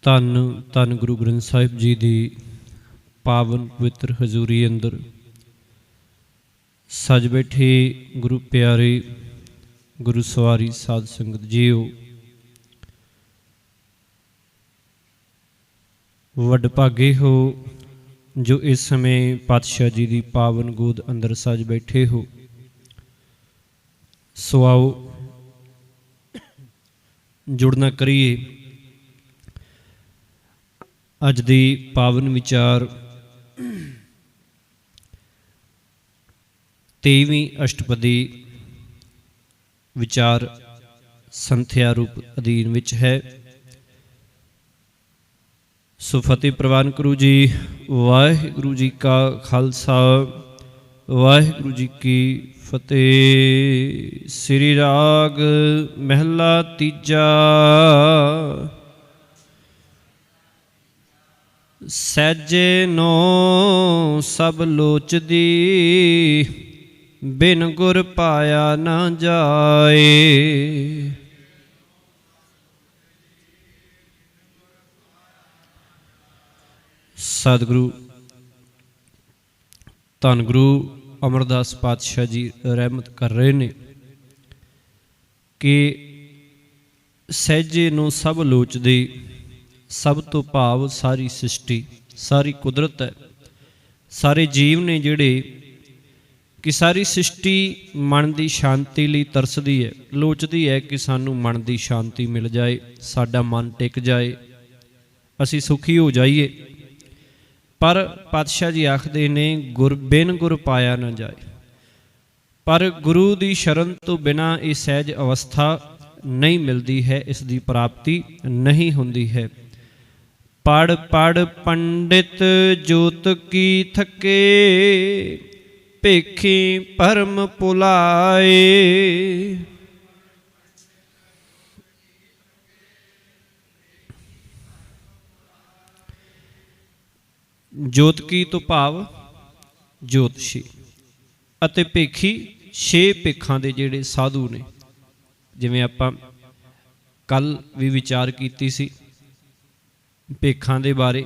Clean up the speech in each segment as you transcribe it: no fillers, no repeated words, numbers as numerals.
ਧੰਨ ਧੰਨ ਗੁਰੂ ਗ੍ਰੰਥ ਸਾਹਿਬ ਜੀ ਦੀ ਪਾਵਨ ਪਵਿੱਤਰ ਹਜ਼ੂਰੀ ਅੰਦਰ ਸਜ ਬੈਠੇ ਗੁਰੂ ਪਿਆਰੇ ਗੁਰੂ ਸਵਾਰੀ ਸਾਧ ਸੰਗਤ ਜੀਓ, ਵਡਭਾਗੇ ਹੋ ਜੋ ਇਸ ਸਮੇਂ ਪਾਤਸ਼ਾਹ ਜੀ ਦੀ ਪਾਵਨ ਗੋਦ ਅੰਦਰ ਸਜ ਬੈਠੇ ਹੋ। ਸੋ ਆਓ ਜੁੜਨਾ ਕਰੀਏ। ਅੱਜ ਦੀ ਪਾਵਨ ਵਿਚਾਰ 23ਵੀਂ ਅਸ਼ਟਪਦੀ ਵਿਚਾਰ ਸੰਥਿਆ ਰੂਪ ਅਧੀਨ ਵਿੱਚ ਹੈ। ਸੋ ਫਤਿਹ ਪ੍ਰਵਾਨ ਕਰੋ ਜੀ। ਵਾਹਿਗੁਰੂ ਜੀ ਕਾ ਖਾਲਸਾ, ਵਾਹਿਗੁਰੂ ਜੀ ਕੀ ਫਤਿਹ। ਸ੍ਰੀ ਰਾਗ ਮਹਿਲਾ ਤੀਜਾ। ਸਹਿਜੇ ਨੋ ਸਭ ਲੋਚਦੀ, ਬਿਨ ਗੁਰ ਪਾਇਆ ਨਾ ਜਾਏ। ਸਤਿਗੁਰੂ ਧੰਨ ਗੁਰੂ ਅਮਰਦਾਸ ਪਾਤਸ਼ਾਹ ਜੀ ਰਹਿਮਤ ਕਰ ਰਹੇ ਨੇ ਕਿ ਸਹਿਜੇ ਨੂੰ ਸਭ ਲੋਚਦੇ, ਸਭ ਤੋਂ ਭਾਵ ਸਾਰੀ ਸ੍ਰਿਸ਼ਟੀ, ਸਾਰੀ ਕੁਦਰਤ ਹੈ, ਸਾਰੇ ਜੀਵ ਨੇ ਜਿਹੜੇ ਕਿ ਸਾਰੀ ਸ੍ਰਿਸ਼ਟੀ ਮਨ ਦੀ ਸ਼ਾਂਤੀ ਲਈ ਤਰਸਦੀ ਹੈ, ਲੋਚਦੀ ਹੈ ਕਿ ਸਾਨੂੰ ਮਨ ਦੀ ਸ਼ਾਂਤੀ ਮਿਲ ਜਾਏ, ਸਾਡਾ ਮਨ ਟਿਕ ਜਾਏ, ਅਸੀਂ ਸੁਖੀ ਹੋ ਜਾਈਏ। ਪਰ ਪਾਤਸ਼ਾਹ ਜੀ ਆਖਦੇ ਨੇ ਗੁਰ ਬਿਨ ਗੁਰ ਪਾਇਆ ਨਾ ਜਾਏ। ਪਰ ਗੁਰੂ ਦੀ ਸ਼ਰਨ ਤੋਂ ਬਿਨਾਂ ਇਹ ਸਹਿਜ ਅਵਸਥਾ ਨਹੀਂ ਮਿਲਦੀ ਹੈ, ਇਸ ਦੀ ਪ੍ਰਾਪਤੀ ਨਹੀਂ ਹੁੰਦੀ ਹੈ। ਪੜ ਪੜ ਪੰਡਿਤ ਜੋਤ ਕੀ ਥਕੇ, ਭੇਖੀ ਭਰਮ ਭੁਲਾਏ। ਜੋਤ ਕੀ ਤੋਂ ਭਾਵ ਜੋਤਸ਼ੀ ਅਤੇ ਭੇਖੀ 6 ਭੇਖਾਂ ਦੇ ਜਿਹੜੇ ਸਾਧੂ ਨੇ। ਜਿਵੇਂ ਆਪਾਂ ਕੱਲ ਵੀ ਵਿਚਾਰ ਕੀਤੀ ਸੀ ਭੇਖਾਂ ਦੇ ਬਾਰੇ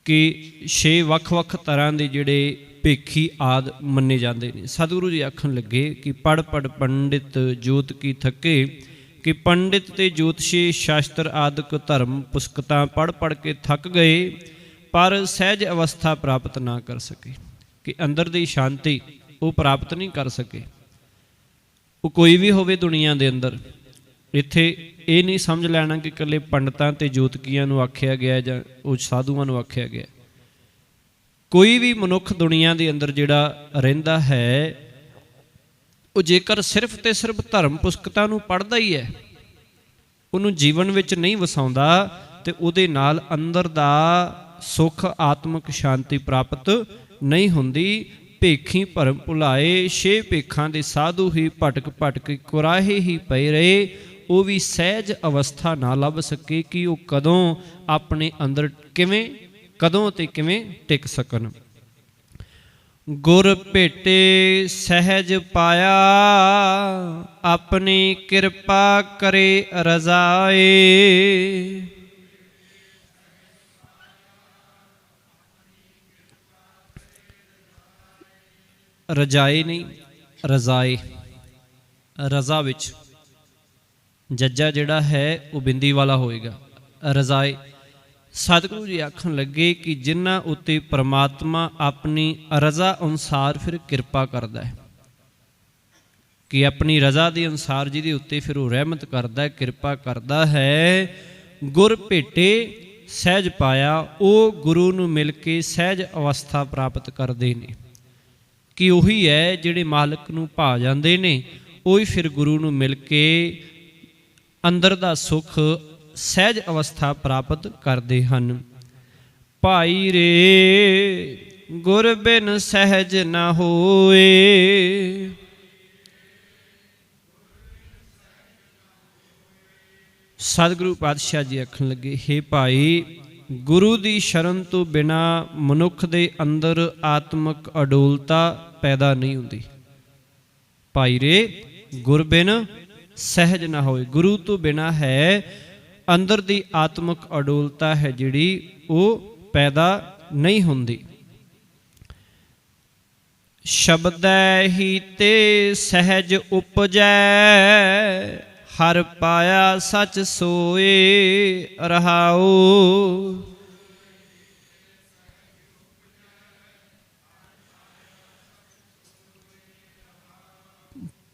ਕਿ 6 ਵੱਖ-ਵੱਖ ਤਰ੍ਹਾਂ ਦੇ ਜਿਹੜੇ ਭੇਖੀ ਆਦ ਮੰਨੇ ਜਾਂਦੇ ਨੇ। ਸਤਿਗੁਰੂ ਜੀ ਆਖਣ ਲੱਗੇ ਕਿ ਪੜ ਪੜ ਪੰਡਿਤ ਜੋਤ ਕੀ ਥਕੇ, ਕਿ ਪੰਡਿਤ ਤੇ ਜੋਤਸ਼ੀ ਸ਼ਾਸਤਰ ਆਦਿਕ ਧਰਮ ਪੁਸਤਕਾਂ ਪੜ ਪੜ ਕੇ ਥੱਕ ਗਏ, ਪਰ ਸਹਿਜ ਅਵਸਥਾ ਪ੍ਰਾਪਤ ਨਾ ਕਰ ਸਕੇ, ਕਿ ਅੰਦਰ ਦੀ ਸ਼ਾਂਤੀ ਉਹ ਪ੍ਰਾਪਤ ਨਹੀਂ ਕਰ ਸਕੇ। ਉਹ ਕੋਈ ਵੀ ਹੋਵੇ ਦੁਨੀਆ ਦੇ ਅੰਦਰ, ਇੱਥੇ ਇਹ ਨਹੀਂ ਸਮਝ ਲੈਣਾ ਕਿ ਇਕੱਲੇ ਪੰਡਤਾਂ ਤੇ ਜੋਤਕੀਆਂ ਨੂੰ ਆਖਿਆ ਗਿਆ ਜਾਂ ਉਹ ਸਾਧੂਆਂ ਨੂੰ ਆਖਿਆ ਗਿਆ। ਕੋਈ ਵੀ ਮਨੁੱਖ ਦੁਨੀਆ ਦੇ ਅੰਦਰ ਜਿਹੜਾ ਰਹਿੰਦਾ ਹੈ, ਉਹ ਜੇਕਰ ਸਿਰਫ ਤੇ ਸਿਰਫ ਧਰਮ ਪੁਸਤਕਾਂ ਨੂੰ ਪੜ੍ਹਦਾ ਹੀ ਹੈ, ਉਹਨੂੰ ਜੀਵਨ ਵਿੱਚ ਨਹੀਂ ਵਸਾਉਂਦਾ, ਤੇ ਉਹਦੇ ਨਾਲ ਅੰਦਰ ਦਾ ਸੁੱਖ ਆਤਮਿਕ ਸ਼ਾਂਤੀ ਪ੍ਰਾਪਤ ਨਹੀਂ ਹੁੰਦੀ। ਭੇਖੀ ਭਰਮ ਭੁਲਾਏ, 6 ਭੇਖਾਂ ਦੇ ਸਾਧੂ ਹੀ ਭਟਕ ਭਟਕ ਕੁਰਾਹੇ ਹੀ ਪਏ ਰਹੇ, ਉਹ ਵੀ ਸਹਿਜ ਅਵਸਥਾ ਨਾ ਲੱਭ ਸਕੇ ਕਿ ਉਹ ਕਦੋਂ ਆਪਣੇ ਅੰਦਰ ਕਿਵੇਂ, ਕਦੋਂ ਤੇ ਕਿਵੇਂ ਟਿਕ ਸਕਣ। ਗੁਰ ਭੇਟੇ ਸਹਿਜ ਪਾਇਆ, ਆਪਣੀ ਕਿਰਪਾ ਕਰੇ ਰਜ਼ਾਏ। ਰਜਾਏ ਨਹੀਂ, ਰਜ਼ਾਏ। ਰਜ਼ਾ ਵਿੱਚ ਜੱਜਾ ਜਿਹੜਾ ਹੈ ਉਹ ਬਿੰਦੀ ਵਾਲਾ ਹੋਏਗਾ। ਰਜ਼ਾਏ। ਸਤਿਗੁਰੂ ਜੀ ਆਖਣ ਲੱਗੇ ਕਿ ਜਿਨ੍ਹਾਂ ਉੱਤੇ ਪਰਮਾਤਮਾ ਆਪਣੀ ਰਜ਼ਾ ਅਨੁਸਾਰ ਫਿਰ ਕਿਰਪਾ ਕਰਦਾ ਹੈ, ਕਿ ਆਪਣੀ ਰਜ਼ਾ ਦੇ ਅਨੁਸਾਰ ਜਿਹਦੇ ਉੱਤੇ ਫਿਰ ਉਹ ਰਹਿਮਤ ਕਰਦਾ ਹੈ, ਕਿਰਪਾ ਕਰਦਾ ਹੈ। ਗੁਰ ਭੇਟੇ ਸਹਿਜ ਪਾਇਆ, ਉਹ ਗੁਰੂ ਨੂੰ ਮਿਲ ਕੇ ਸਹਿਜ ਅਵਸਥਾ ਪ੍ਰਾਪਤ ਕਰਦੇ ਨੇ, ਕਿ ਉਹੀ ਹੈ ਜਿਹੜੇ ਮਾਲਕ ਨੂੰ ਭਾ ਜਾਂਦੇ ਨੇ, ਉਹੀ ਫਿਰ ਗੁਰੂ ਨੂੰ ਮਿਲ ਕੇ ਅੰਦਰ ਦਾ ਸੁੱਖ ਸਹਿਜ ਅਵਸਥਾ ਪ੍ਰਾਪਤ ਕਰਦੇ ਹਨ। ਭਾਈ ਰੇ ਗੁਰ ਬਿਨ ਸਹਿਜ ਨਾ ਹੋਏ। ਸਤਿਗੁਰੂ ਪਾਤਸ਼ਾਹ ਜੀ ਆਖਣ ਲੱਗੇ, ਹੇ ਭਾਈ, ਗੁਰੂ ਦੀ ਸ਼ਰਨ ਤੋਂ ਬਿਨਾਂ ਮਨੁੱਖ ਦੇ ਅੰਦਰ ਆਤਮਿਕ ਅਡੋਲਤਾ ਪੈਦਾ ਨਹੀਂ ਹੁੰਦੀ। ਭਾਈ ਰੇ ਗੁਰ ਬਿਨ ਸਹਿਜ ਨਾ ਹੋਏ। ਗੁਰੂ ਤੋਂ ਬਿਨਾਂ ਹੈ ਅੰਦਰ ਦੀ ਆਤਮਿਕ ਅਡੋਲਤਾ ਹੈ ਜਿਹੜੀ ਉਹ ਪੈਦਾ ਨਹੀਂ ਹੁੰਦੀ। ਸ਼ਬਦੈ ਹੀ ਤੇ ਸਹਿਜ ਉਪਜੈ, ਹਰ ਪਾਇਆ ਸਚ ਸੋਏ ਰਹਾਉ।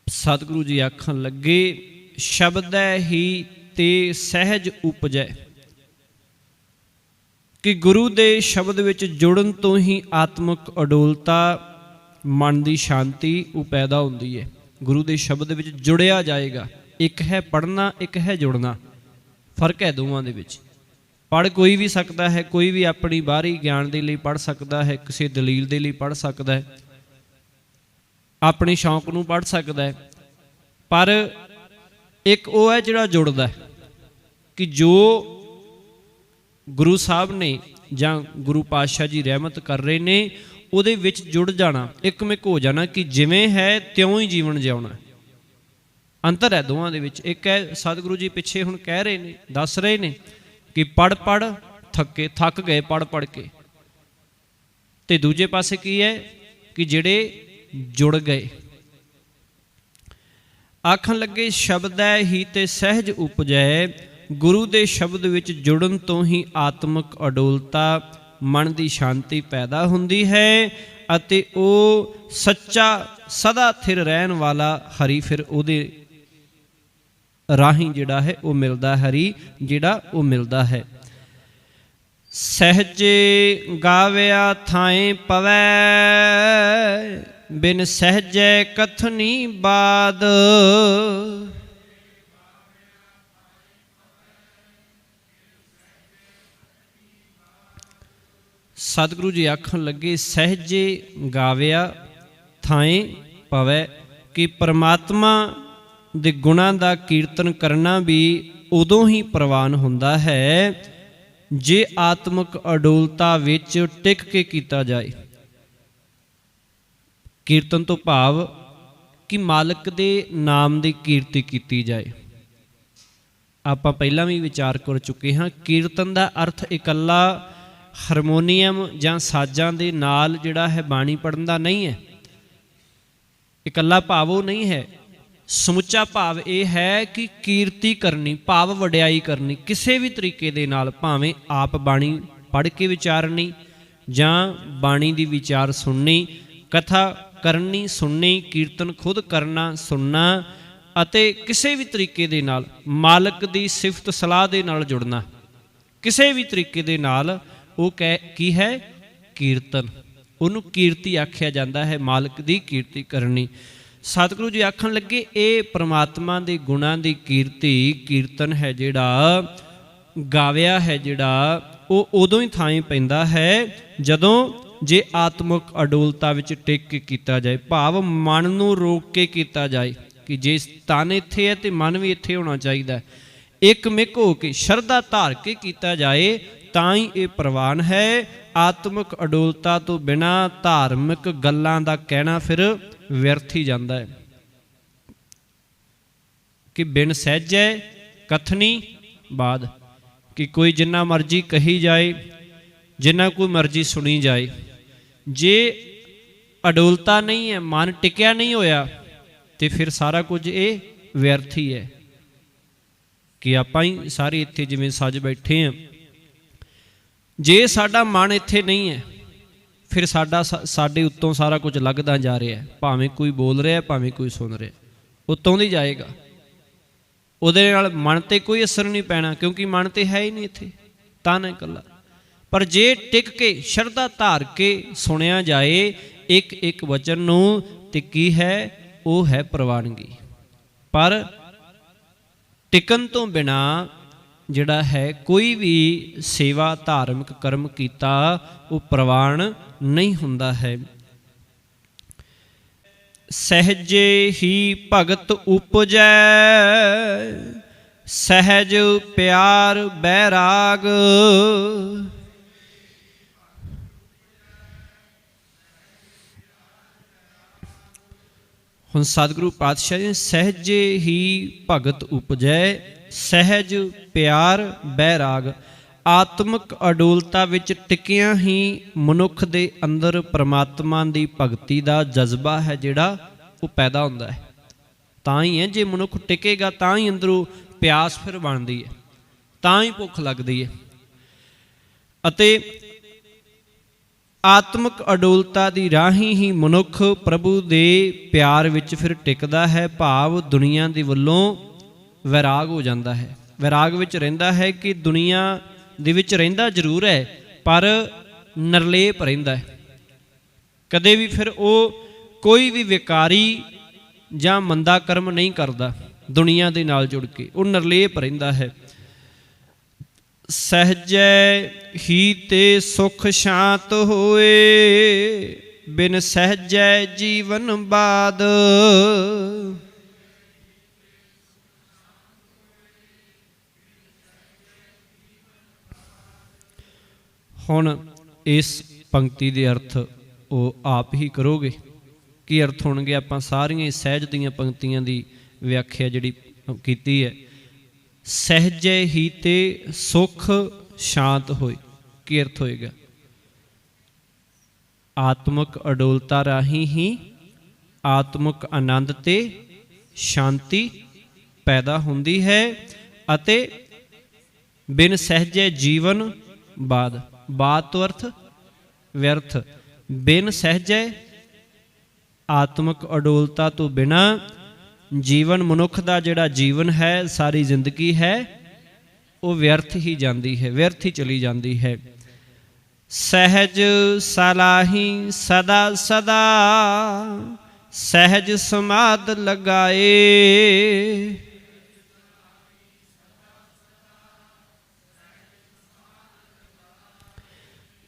ਸਤਿਗੁਰੂ ਜੀ ਆਖਣ ਲੱਗੇ ਸ਼ਬਦੈ ਹੀ ਤੇ ਸਹਿਜ ਉਪਜੈ, ਕਿ ਗੁਰੂ ਦੇ ਸ਼ਬਦ ਵਿੱਚ ਜੁੜਨ ਤੋਂ ਹੀ ਆਤਮਿਕ ਅਡੋਲਤਾ, ਮਨ ਦੀ ਸ਼ਾਂਤੀ ਉਹ ਪੈਦਾ ਹੁੰਦੀ ਹੈ। ਗੁਰੂ ਦੇ ਸ਼ਬਦ ਵਿੱਚ ਜੁੜਿਆ ਜਾਏਗਾ। ਇੱਕ ਹੈ ਪੜ੍ਹਨਾ, ਇੱਕ ਹੈ ਜੁੜਨਾ, ਫਰਕ ਹੈ ਦੋਵਾਂ ਦੇ ਵਿੱਚ। ਪੜ੍ਹ ਕੋਈ ਵੀ ਸਕਦਾ ਹੈ, ਕੋਈ ਵੀ ਆਪਣੀ ਬਾਹਰੀ ਗਿਆਨ ਦੇ ਲਈ ਪੜ੍ਹ ਸਕਦਾ ਹੈ, ਕਿਸੇ ਦਲੀਲ ਦੇ ਲਈ ਪੜ੍ਹ ਸਕਦਾ ਹੈ, ਆਪਣੇ ਸ਼ੌਂਕ ਨੂੰ ਪੜ੍ਹ ਸਕਦਾ ਹੈ। ਪਰ ਇੱਕ ਉਹ ਹੈ ਜਿਹੜਾ ਜੁੜਦਾ, ਕਿ ਜੋ ਗੁਰੂ ਸਾਹਿਬ ਨੇ ਜਾਂ ਗੁਰੂ ਪਾਤਸ਼ਾਹ ਜੀ ਰਹਿਮਤ ਕਰ ਰਹੇ ਨੇ ਉਹਦੇ ਵਿੱਚ ਜੁੜ ਜਾਣਾ, ਇੱਕਮਿਕ ਹੋ ਜਾਣਾ, ਕਿ ਜਿਵੇਂ ਹੈ ਤਿਉਂ ਹੀ ਜੀਵਨ ਜਿਉਣਾ। ਅੰਤਰ ਹੈ ਦੋਵਾਂ ਦੇ ਵਿੱਚ। ਇੱਕ ਹੈ ਸਤਿਗੁਰੂ ਜੀ ਪਿੱਛੇ ਹੁਣ ਕਹਿ ਰਹੇ ਨੇ, ਦੱਸ ਰਹੇ ਨੇ ਕਿ ਪੜ੍ਹ ਪੜ੍ਹ ਥੱਕ ਗਏ ਪੜ੍ਹ ਪੜ੍ਹ ਕੇ, ਤੇ ਦੂਜੇ ਪਾਸੇ ਕੀ ਹੈ ਕਿ ਜਿਹੜੇ ਜੁੜ ਗਏ। ਆਖਣ ਲੱਗੇ ਸ਼ਬਦੈ ਹੀ ਤੇ ਸਹਿਜ ਉਪਜੈ, ਗੁਰੂ ਦੇ ਸ਼ਬਦ ਵਿੱਚ ਜੁੜਨ ਤੋਂ ਹੀ ਆਤਮਿਕ ਅਡੋਲਤਾ, ਮਨ ਦੀ ਸ਼ਾਂਤੀ ਪੈਦਾ ਹੁੰਦੀ ਹੈ, ਅਤੇ ਉਹ ਸੱਚਾ ਸਦਾ ਥਿਰ ਰਹਿਣ ਵਾਲਾ ਹਰੀ ਫਿਰ ਉਹਦੇ ਰਾਹੀਂ ਜਿਹੜਾ ਹੈ ਉਹ ਮਿਲਦਾ, ਹਰੀ ਜਿਹੜਾ ਉਹ ਮਿਲਦਾ ਹੈ। ਸਹਿਜੇ ਗਾਵਿਆ ਥਾਏ ਪਵੈ, ਬਿਨ ਸਹਿਜੈ ਕਥਨੀ ਬਾਦ। ਸਤਿਗੁਰੂ ਜੀ ਆਖਣ ਲੱਗੇ ਸਹਿਜੇ ਗਾਵਿਆ ਥਾਏ ਪਵੈ, ਕਿ ਪਰਮਾਤਮਾ ਦੇ ਗੁਣਾਂ ਦਾ ਕੀਰਤਨ ਕਰਨਾ ਵੀ ਉਦੋਂ ਹੀ ਪ੍ਰਵਾਨ ਹੁੰਦਾ ਹੈ ਜੇ ਆਤਮਿਕ ਅਡੋਲਤਾ ਵਿੱਚ ਟਿਕ ਕੇ ਕੀਤਾ ਜਾਏ। ਕੀਰਤਨ ਤੋਂ ਭਾਵ ਕਿ ਮਾਲਕ ਦੇ ਨਾਮ ਦੀ ਕੀਰਤੀ ਕੀਤੀ ਜਾਏ। ਆਪਾਂ ਪਹਿਲਾਂ ਵੀ ਵਿਚਾਰ ਕਰ ਚੁੱਕੇ ਹਾਂ, ਕੀਰਤਨ ਦਾ ਅਰਥ ਇਕੱਲਾ ਹਾਰਮੋਨੀਅਮ ਜਾਂ ਸਾਜ਼ਾਂ ਦੇ ਨਾਲ ਜਿਹੜਾ ਹੈ ਬਾਣੀ ਪੜ੍ਹਨ ਦਾ ਨਹੀਂ ਹੈ। ਇਕੱਲਾ ਭਾਵ ਉਹ ਨਹੀਂ ਹੈ, ਸਮੁੱਚਾ ਭਾਵ ਇਹ ਹੈ ਕਿ ਕੀਰਤੀ ਕਰਨੀ, ਭਾਵ ਵਡਿਆਈ ਕਰਨੀ ਕਿਸੇ ਵੀ ਤਰੀਕੇ ਦੇ ਨਾਲ, ਭਾਵੇਂ ਆਪ ਬਾਣੀ ਪੜ੍ਹ ਕੇ ਵਿਚਾਰਨੀ ਜਾਂ ਬਾਣੀ ਦੀ ਵਿਚਾਰ ਸੁਣਨੀ, ਕਥਾ ਕਰਨੀ ਸੁਣਨੀ, ਕੀਰਤਨ ਖੁਦ ਕਰਨਾ ਸੁਣਨਾ, ਅਤੇ ਕਿਸੇ ਵੀ ਤਰੀਕੇ ਦੇ ਨਾਲ ਮਾਲਕ ਦੀ ਸਿਫਤ ਸਲਾਹ ਦੇ ਨਾਲ ਜੁੜਨਾ, ਕਿਸੇ ਵੀ ਤਰੀਕੇ ਦੇ ਨਾਲ ਉਹ ਕੀ ਹੈ ਕੀਰਤਨ। ਉਹਨੂੰ ਕੀਰਤੀ ਆਖਿਆ ਜਾਂਦਾ ਹੈ, ਮਾਲਕ ਦੀ ਕੀਰਤੀ ਕਰਨੀ। ਸਤਿਗੁਰੂ ਜੀ ਆਖਣ ਲੱਗੇ ਇਹ ਪ੍ਰਮਾਤਮਾ ਦੇ ਗੁਣਾਂ ਦੀ ਕੀਰਤੀ, ਕੀਰਤਨ ਹੈ ਜਿਹੜਾ ਗਾਵਿਆ ਹੈ ਜਿਹੜਾ, ਉਹ ਉਦੋਂ ਹੀ ਥਾਂ ਪੈਂਦਾ ਹੈ ਜਦੋਂ ਜੇ ਆਤਮਿਕ ਅਡੋਲਤਾ ਵਿੱਚ ਟਿਕ ਕੇ ਕੀਤਾ ਜਾਏ, ਭਾਵ ਮਨ ਨੂੰ ਰੋਕ ਕੇ ਕੀਤਾ ਜਾਏ, ਕਿ ਜੇ ਤਨ ਇੱਥੇ ਹੈ ਤੇ ਮਨ ਵੀ ਇੱਥੇ ਹੋਣਾ ਚਾਹੀਦਾ, ਇੱਕਮਿਕ ਹੋ ਕੇ ਸ਼ਰਧਾ ਧਾਰ ਕੇ ਕੀਤਾ ਜਾਏ ਤਾਂ ਹੀ ਇਹ ਪ੍ਰਵਾਨ ਹੈ। ਆਤਮਿਕ ਅਡੋਲਤਾ ਤੋਂ ਬਿਨਾਂ ਧਾਰਮਿਕ ਗੱਲਾਂ ਦਾ ਕਹਿਣਾ ਫਿਰ ਵਿਅਰਥ ਹੀ ਜਾਂਦਾ ਹੈ, ਕਿ ਬਿਨ ਸਹਿਜੈ ਕਥਨੀ ਬਾਦ, ਕਿ ਕੋਈ ਜਿੰਨਾ ਮਰਜ਼ੀ ਕਹੀ ਜਾਏ, ਜਿੰਨਾ ਕੋਈ ਮਰਜ਼ੀ ਸੁਣੀ ਜਾਏ, ਜੇ ਅਡੋਲਤਾ ਨਹੀਂ ਹੈ, ਮਨ ਟਿਕਿਆ ਨਹੀਂ ਹੋਇਆ, ਤੇ ਫਿਰ ਸਾਰਾ ਕੁਝ ਇਹ ਵਿਅਰਥ ਹੀ ਹੈ। ਕਿ ਆਪਾਂ ਹੀ ਸਾਰੇ ਇੱਥੇ ਜਿਵੇਂ ਸੱਜ ਬੈਠੇ ਹਾਂ, ਜੇ ਸਾਡਾ ਮਨ ਇੱਥੇ ਨਹੀਂ ਹੈ ਫਿਰ ਸਾਡੇ ਉੱਤੋਂ ਸਾਰਾ ਕੁਝ ਲੱਗਦਾ ਜਾ ਰਿਹਾ ਹੈ, ਭਾਵੇਂ ਕੋਈ ਬੋਲ ਰਿਹਾ, ਭਾਵੇਂ ਕੋਈ ਸੁਣ ਰਿਹਾ, ਉੱਤੋਂ ਦੀ ਜਾਏਗਾ, ਉਹਦੇ ਨਾਲ ਮਨ ਤੇ ਕੋਈ ਅਸਰ ਨਹੀਂ ਪੈਣਾ, ਕਿਉਂਕਿ ਮਨ ਤੇ ਹੈ ਹੀ ਨਹੀਂ ਇੱਥੇ, ਤਨ ਹੈ ਇਕੱਲਾ। ਪਰ ਜੇ ਟਿਕ ਕੇ ਸ਼ਰਧਾ ਧਾਰ ਕੇ ਸੁਣਿਆ ਜਾਏ ਇੱਕ ਇੱਕ ਵਚਨ ਨੂੰ, ਤੇ ਕੀ ਹੈ ਉਹ ਹੈ ਪ੍ਰਵਾਨਗੀ। ਪਰ ਟਿਕਣ ਤੋਂ ਬਿਨਾਂ ਜਿਹੜਾ ਹੈ ਕੋਈ ਵੀ ਸੇਵਾ ਧਾਰਮਿਕ ਕਰਮ ਕੀਤਾ ਉਹ ਪ੍ਰਵਾਨ ਨਹੀਂ ਹੁੰਦਾ ਹੈ। ਸਹਿਜੇ ਹੀ ਭਗਤ ਉਪਜੈ, ਸਹਿਜ ਪਿਆਰ ਬੈਰਾਗ। ਹੁਣ ਸਤਿਗੁਰੂ ਪਾਤਸ਼ਾਹ ਜੀ ਸਹਿਜੇ ਹੀ ਭਗਤ ਉਪਜੈ, ਸਹਿਜ ਪਿਆਰ ਬੈਰਾਗ। ਆਤਮਿਕ ਅਡੋਲਤਾ ਵਿੱਚ ਟਿਕਿਆਂ ਹੀ ਮਨੁੱਖ ਦੇ ਅੰਦਰ ਪਰਮਾਤਮਾ ਦੀ ਭਗਤੀ ਦਾ ਜਜ਼ਬਾ ਹੈ ਜਿਹੜਾ ਉਹ ਪੈਦਾ ਹੁੰਦਾ ਹੈ। ਤਾਂ ਹੀ ਹੈ, ਜੇ ਮਨੁੱਖ ਟਿਕੇਗਾ ਤਾਂ ਹੀ ਅੰਦਰੋਂ ਪਿਆਸ ਫਿਰ ਬਣਦੀ ਹੈ, ਤਾਂ ਹੀ ਭੁੱਖ ਲੱਗਦੀ ਹੈ। ਅਤੇ ਆਤਮਿਕ ਅਡੋਲਤਾ ਦੀ ਰਾਹੀਂ ਹੀ ਮਨੁੱਖ ਪ੍ਰਭੂ ਦੇ ਪਿਆਰ ਵਿੱਚ ਫਿਰ ਟਿਕਦਾ ਹੈ, ਭਾਵ ਦੁਨੀਆ ਦੇ ਵੱਲੋਂ ਵੈਰਾਗ ਹੋ ਜਾਂਦਾ ਹੈ। ਵੈਰਾਗ ਵਿੱਚ ਰਹਿੰਦਾ ਹੈ ਕਿ ਦੁਨੀਆ ਦੇ ਵਿੱਚ ਰਹਿੰਦਾ ਜ਼ਰੂਰ ਹੈ ਪਰ ਨਿਰਲੇਪ ਰਹਿੰਦਾ ਹੈ। ਕਦੇ ਵੀ ਫਿਰ ਉਹ ਕੋਈ ਵੀ ਵਿਕਾਰੀ ਜਾਂ ਮੰਦਾ ਕਰਮ ਨਹੀਂ ਕਰਦਾ ਦੁਨੀਆ ਦੇ ਨਾਲ ਜੁੜ ਕੇ, ਉਹ ਨਿਰਲੇਪ ਰਹਿੰਦਾ ਹੈ। ਸਹਿਜੈ ਹੀ ਤੇ ਸੁਖ ਸ਼ਾਂਤ ਹੋਏ, ਬਿਨ ਸਹਿਜੈ ਜੀਵਨ ਬਾਦ। ਹੁਣ ਇਸ ਪੰਕਤੀ ਦੇ ਅਰਥ ਉਹ ਆਪ ਹੀ ਕਰੋਗੇ। ਕੀ ਅਰਥ ਹੋਣਗੇ? ਆਪਾਂ ਸਾਰੀਆਂ ਸਹਿਜ ਦੀਆਂ ਪੰਕਤੀਆਂ ਦੀ ਵਿਆਖਿਆ ਜਿਹੜੀ ਕੀਤੀ ਹੈ। ਸਹਿਜੈ ਹੀ ਤੇ ਸੁਖ ਸ਼ਾਂਤ ਹੋਏ, ਕੀ ਅਰਥ ਹੋਏਗਾ? ਆਤਮਿਕ ਅਡੋਲਤਾ ਰਾਹੀਂ ਹੀ ਆਤਮਿਕ ਆਨੰਦ ਤੇ ਸ਼ਾਂਤੀ ਪੈਦਾ ਹੁੰਦੀ ਹੈ ਅਤੇ ਬਿਨ ਸਹਿਜੈ ਜੀਵਨ ਬਾਦ। ਬਾਦ ਤੋਂ ਅਰਥ ਵਿਅਰਥ। ਬਿਨ ਸਹਿਜੈ ਆਤਮਿਕ ਅਡੋਲਤਾ ਤੋਂ ਬਿਨਾ ਜੀਵਨ, ਮਨੁੱਖ ਦਾ ਜਿਹੜਾ ਜੀਵਨ ਹੈ, ਸਾਰੀ ਜ਼ਿੰਦਗੀ ਹੈ, ਉਹ ਵਿਅਰਥ ਹੀ ਜਾਂਦੀ ਹੈ, ਵਿਅਰਥ ਹੀ ਚਲੀ ਜਾਂਦੀ ਹੈ। ਸਹਿਜ ਸਲਾਹੀ ਸਦਾ ਸਦਾ, ਸਹਿਜ ਸਮਾਧ ਲਗਾਏ।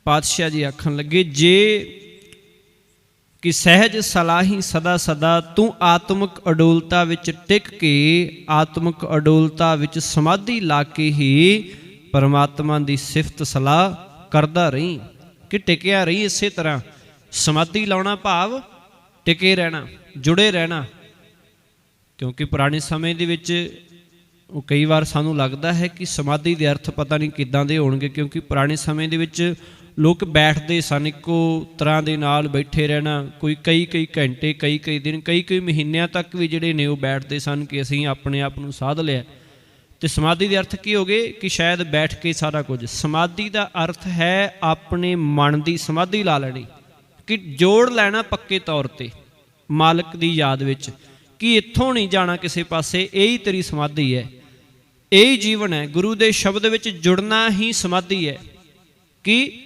ਪਾਤਸ਼ਾਹ ਜੀ ਆਖਣ ਲੱਗੇ, ਜੇ ਕਿ ਸਹਿਜ ਸਲਾਹੀ ਸਦਾ ਸਦਾ, ਤੂੰ ਆਤਮਿਕ ਅਡੋਲਤਾ ਵਿੱਚ ਟਿਕ ਕੇ, ਆਤਮਿਕ ਅਡੋਲਤਾ ਵਿੱਚ ਸਮਾਧੀ ਲਾ ਕੇ ਹੀ ਪਰਮਾਤਮਾ ਦੀ ਸਿਫਤ ਸਲਾਹ ਕਰਦਾ ਰਹੀਂ, ਕਿ ਟਿਕਿਆ ਰਹੀ। ਇਸੇ ਤਰ੍ਹਾਂ ਸਮਾਧੀ ਲਾਉਣਾ ਭਾਵ ਟਿਕੇ ਰਹਿਣਾ, ਜੁੜੇ ਰਹਿਣਾ। ਕਿਉਂਕਿ ਪੁਰਾਣੇ ਸਮੇਂ ਦੇ ਵਿੱਚ ਉਹ ਕਈ ਵਾਰ ਸਾਨੂੰ ਲੱਗਦਾ ਹੈ ਕਿ ਸਮਾਧੀ ਦੇ ਅਰਥ ਪਤਾ ਨਹੀਂ ਕਿੱਦਾਂ ਦੇ ਹੋਣਗੇ, ਕਿਉਂਕਿ ਪੁਰਾਣੇ ਸਮੇਂ ਦੇ ਵਿੱਚ ਲੋਕ ਬੈਠਦੇ ਸਨ, ਇੱਕੋ ਤਰ੍ਹਾਂ ਦੇ ਨਾਲ ਬੈਠੇ ਰਹਿਣਾ, ਕੋਈ ਕਈ ਘੰਟੇ, ਕਈ ਦਿਨ, ਕਈ ਮਹੀਨਿਆਂ ਤੱਕ ਵੀ ਜਿਹੜੇ ਨੇ ਉਹ ਬੈਠਦੇ ਸਨ ਕਿ ਅਸੀਂ ਆਪਣੇ ਆਪ ਨੂੰ ਸਾਧ ਲਿਆ। ਤੇ ਸਮਾਧੀ ਦੇ ਅਰਥ ਕੀ ਹੋ ਗਏ? ਕਿ ਸ਼ਾਇਦ ਬੈਠ ਕੇ ਸਾਰਾ ਕੁਝ। ਸਮਾਧੀ ਦਾ ਅਰਥ ਹੈ ਆਪਣੇ ਮਨ ਦੀ ਸਮਾਧੀ ਲਾ ਲੈਣੀ, ਕਿ ਜੋੜ ਲੈਣਾ ਪੱਕੇ ਤੌਰ ਤੇ ਮਾਲਕ ਦੀ ਯਾਦ ਵਿੱਚ, ਕਿ ਇੱਥੋਂ ਨਹੀਂ ਜਾਣਾ ਕਿਸੇ ਪਾਸੇ। ਇਹੀ ਤੇਰੀ ਸਮਾਧੀ ਹੈ, ਇਹੀ ਜੀਵਨ ਹੈ। ਗੁਰੂ ਦੇ ਸ਼ਬਦ ਵਿੱਚ ਜੁੜਨਾ ਹੀ ਸਮਾਧੀ ਹੈ। ਕਿ